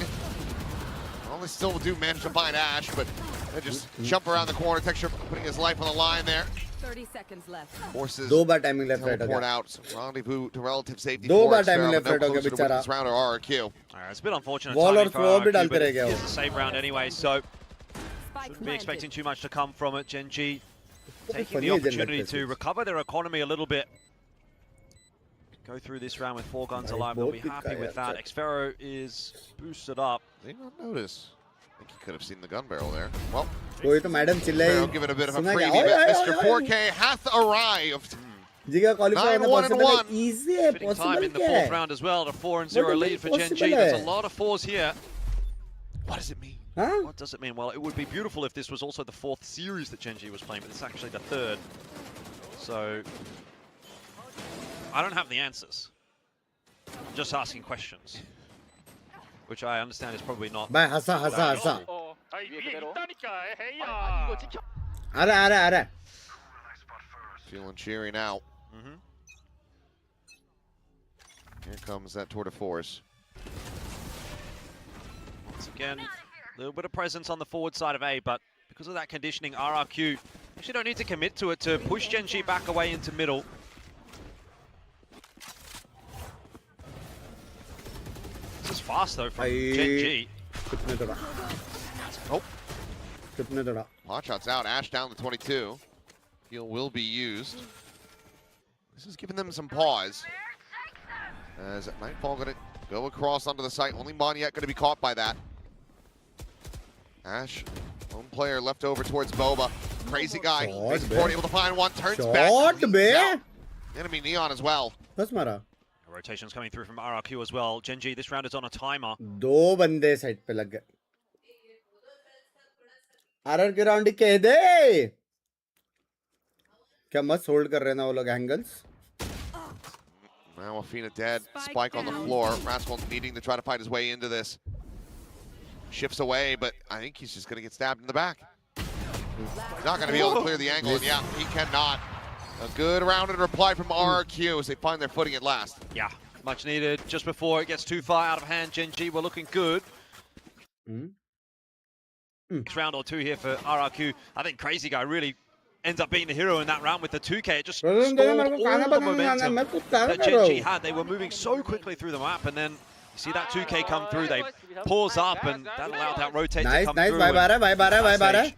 Well, they still do manage to find Ash, but they just jump around the corner. Texture putting his life on the line there. 30 seconds left. Forces दो बार timing left right teleport out. So rendezvous to relative safety. दो बार timing left right हो गया बेचारा. This round or RRQ. Alright, it's a bit unfortunate. Wall timing और for throw भी RRQ, डालते but रह गया वो. it's a save round anyway, so shouldn't be expecting too much to come from it. Gen G taking the opportunity to recover their economy a little bit. Go through this round with 4 guns alive. They'll be happy with that. Xfero is boosted up. Did not notice. I think he could have seen the gun barrel there. Well, कोई तो madam चिल्लाई. Give it a bit of a freebie, but Mr. 4K hath arrived. Jiga qualify करना possible. Easy है, Fitting time possible in the क्या 4th round as well. A 4-0 lead for Gen G. There's a lot of 4s here. What does it mean? Huh? What does it mean? Well, it would be beautiful if this was also the 4th series that Gen G was playing, but it's actually the 3rd. So I don't have the answers. I'm just asking questions, which I understand is probably not. Bhai hasa. Ara. Feeling cheery now. Here comes that tour de force. Once again, a little bit of presence on the forward side of A, but because of that conditioning, RRQ actually don't need to commit to it to push Gen G back away into middle. This is fast though from Gen G. Oh. Pot shots out. Ash down to 22. Heal will be used. This is giving them some pause. As Nightfall going to go across onto the site. Only Monyet going to be caught by that. Ash, lone player left over towards Boba. Crazy guy. Able to find one. Turns back. Enemy Neon as well. Rotations coming through from RRQ as well. Gen G, this round is on a timer. दो बंदे side पे लग गए. RR के round कह दे. क्या मस्त hold कर रहे हैं ना वो लोग angles. Now Afina dead. Spike on the floor. Rascal needing to try to fight his way into this. Shifts away, but I think he's just going to get stabbed in the back. He's not going to be able to clear the angle, and yeah, he cannot. A good rounded reply from RRQ as they find their footing at last. Yeah, much needed. Just before it gets too far out of hand, Gen G were looking good. Next round or two here for RRQ. I think Crazy Guy really ends up being the hero in that round with the 2K. It just stalled all the momentum that Gen G had. They were moving so quickly through the map, and then you see that 2K come through. They pause up, and that allowed that rotate to come through. Nice.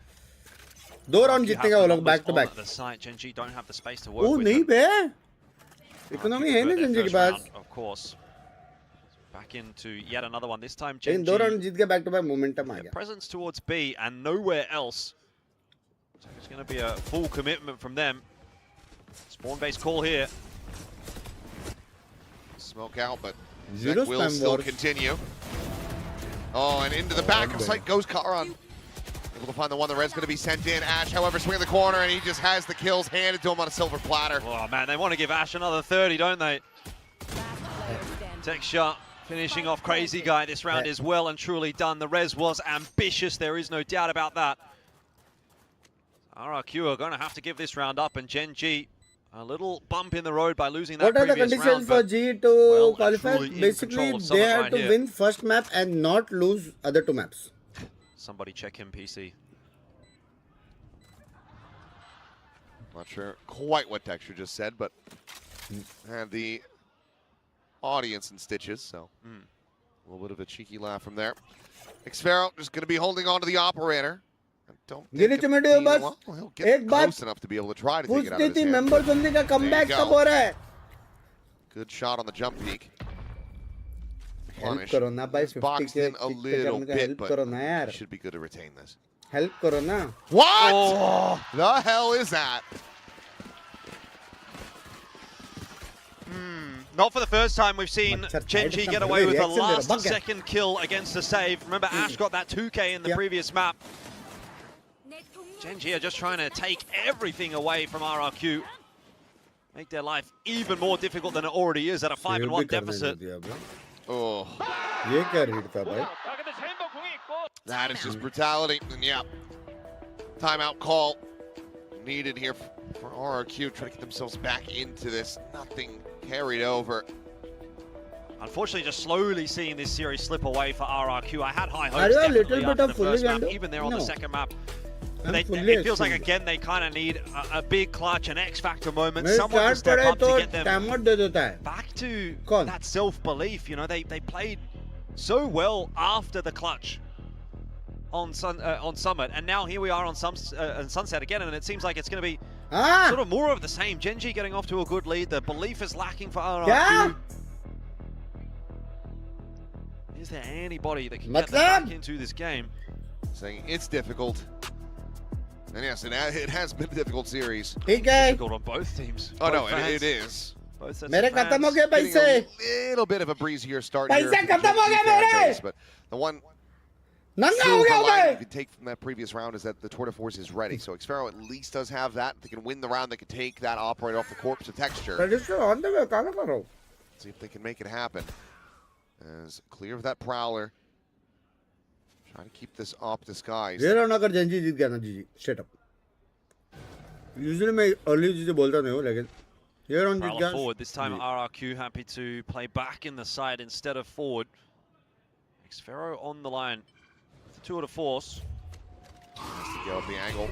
2 round जीतेगा वो लोग back to back. The site, Gen G don't have the space to work with. नहीं बे. Economy है ना Gen G के पास. Of course. Back into yet another one. This time Gen G. 2 round जीत के back to back momentum आ गया. Presence towards B and nowhere else. So it's going to be a full commitment from them. Spawn-based call here. Smoke out, but Zek will still continue. Oh, and into the back of sight goes Karan. Able to find the one the red's going to be sent in. Ash, however, swinging the corner, and he just has the kills handed to him on a silver platter. Oh, man, they want to give Ash another 30, don't they? Tech shot finishing off Crazy Guy. This round is well and truly done. The res was ambitious. There is no doubt about that. RRQ are going to have to give this round up, and Gen G a little bump in the road by losing that previous round. What are the conditions for G to qualify? Basically, they have to win first map and not lose other 2 maps. Somebody check him, PC. Not sure quite what Texture just said, but had the audience in stitches, so a little bit of a cheeky laugh from there. Xfero just going to be holding on to the operator. I don't think he'll get close enough to be able to try to take it out of his hand. Good shot on the jump peak. Boxed in a little bit, but it should be good to retain this. Help karo na. What? Oh. The hell is that? Not for the first time we've seen Gen G get away with a last second kill against the save. Remember, Ash got that 2K in the previous map. Gen G are just trying to take everything away from RRQ. Make their life even more difficult than it already is at a 5-1 deficit. Oh. That is just brutality. And yeah, timeout call needed here for RRQ, trying to get themselves back into this. Nothing carried over. Unfortunately, just slowly seeing this series slip away for RRQ. I had high hopes definitely after the first map, even there on the second map. But it feels like, again, they kind of need a big clutch, an X-factor moment, someone to step up to get them back to that self-belief. You know, they played so well after the clutch on Summit, and now here we are on Sunset again, and it seems like it's going to be sort of more of the same. Gen G getting off to a good lead. The belief is lacking for RRQ. Is there anybody that can get them back into this game? Saying it's difficult. And yes, it has been a difficult series. Difficult on both teams. Oh, no, it is. Both sets Mere khatam ho gaya paise. A little bit of a breezier start here. Paise khatam ho gaya mere. But the one nanga ho gaya line you could take from that previous round is that the Tour de Force is ready. So Xfero at least does have that. They can win the round. They can take that operator off the corpse of Texture. On the way, kala karo. See if they can make it happen. As clear of that Prowler. Trying to keep this up disguised. ये रहा अगर Gen G जीत गया ना जी straight up. Usually मैं early चीजें बोलता नहीं हूँ लेकिन ये round जीत गया. Forward this time. RRQ happy to play back in the side instead of forward. Xfero on the line. The Tour de Force. Has to go up the angle.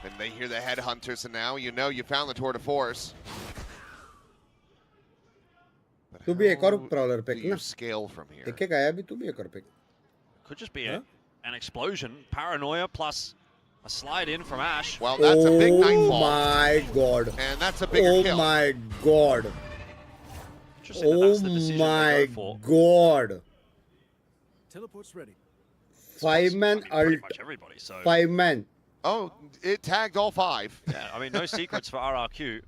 And they hear the headhunters, and now you know you found the Tour de Force. तू भी एक और Prowler pick ना. Scale from here. एक आया भी तू भी एक और pick. Could just be an explosion. Paranoia plus a slide in from Ash. Well, that's a big nightfall. Oh my god. And that's a bigger kill. Oh my god. Oh my god. Teleport's ready. 5-man ult. Pretty much everybody, so. 5-man. Oh, it tagged all 5. Yeah, I mean, no secrets for RRQ,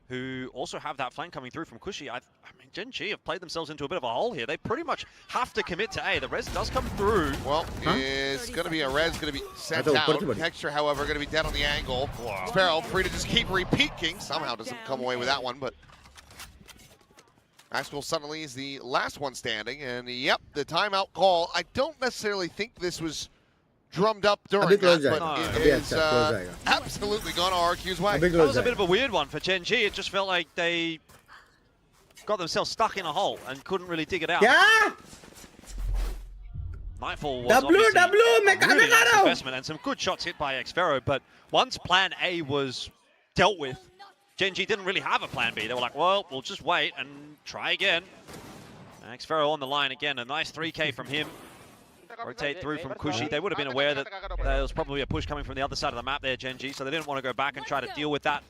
who also have that flank coming through from Kushi. I mean, Gen G have played themselves into a bit of a hole here. They pretty much have to commit to A. The res does come through. Well, it's going to be a res, going to be sent out. Texture, however, going to be dead on the angle. Sparrow free to just keep repeating. Somehow doesn't come away with that one, but Maxwell suddenly is the last one standing, and yep, the timeout call. I don't necessarily think this was drummed up during that, but it is absolutely gone RRQ's way. That was a bit of a weird one for Gen G. It just felt like they got themselves stuck in a hole and couldn't really dig it out. Yeah. Nightfall was obviously a really nice investment and some good shots hit by Xfero, but once plan A was dealt with, Gen G didn't really have a plan B. They were like, well, we'll just wait and try again. Xfero on the line again, a nice 3K from him. Rotate through from Kushi. They would have been aware that there was probably a push coming from the other side of the map there, Gen G, so they didn't want to go back and try to deal with that.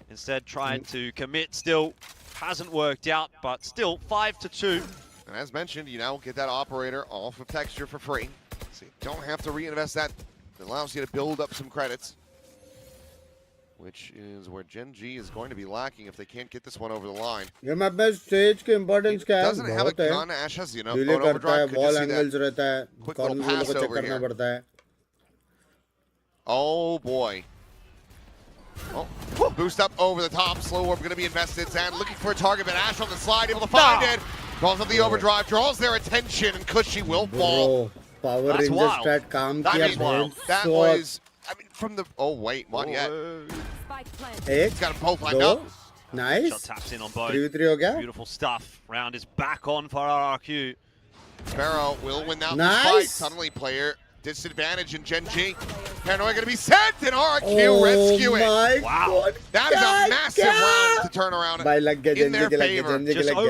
Instead, tried to commit. Still hasn't worked out, but still 5-2. And as mentioned, you now get that operator off of Texture for free. So you don't have to reinvest that. It allows you to build up some credits, which is where Gen G is going to be lacking if they can't get this one over the line. ये map में stage के importance क्या है? Doesn't have a gun. Ash has, you know, delay करता है, overdrive. wall angles रहता है, corner को चेक करना पड़ता है. Oh boy. Oh, boost up over the top. Slow orb going to be invested. And looking for a target, but Ash on the slide, able to find it. Calls up the overdrive, draws their attention, and Cushy will fall. Power Ranger strat काम किया बहुत. That was, I mean, from the. Oh wait, not yet. He's got them both lined up. Nice. Shot taps in on both. 3v3 हो गया. Beautiful stuff. Round is back on for RRQ. Sparrow will win out this fight. Suddenly, player disadvantage in Gen G. Paranoia going to be sent, and RRQ rescue it. Wow. That is a massive round to turn around in their favor.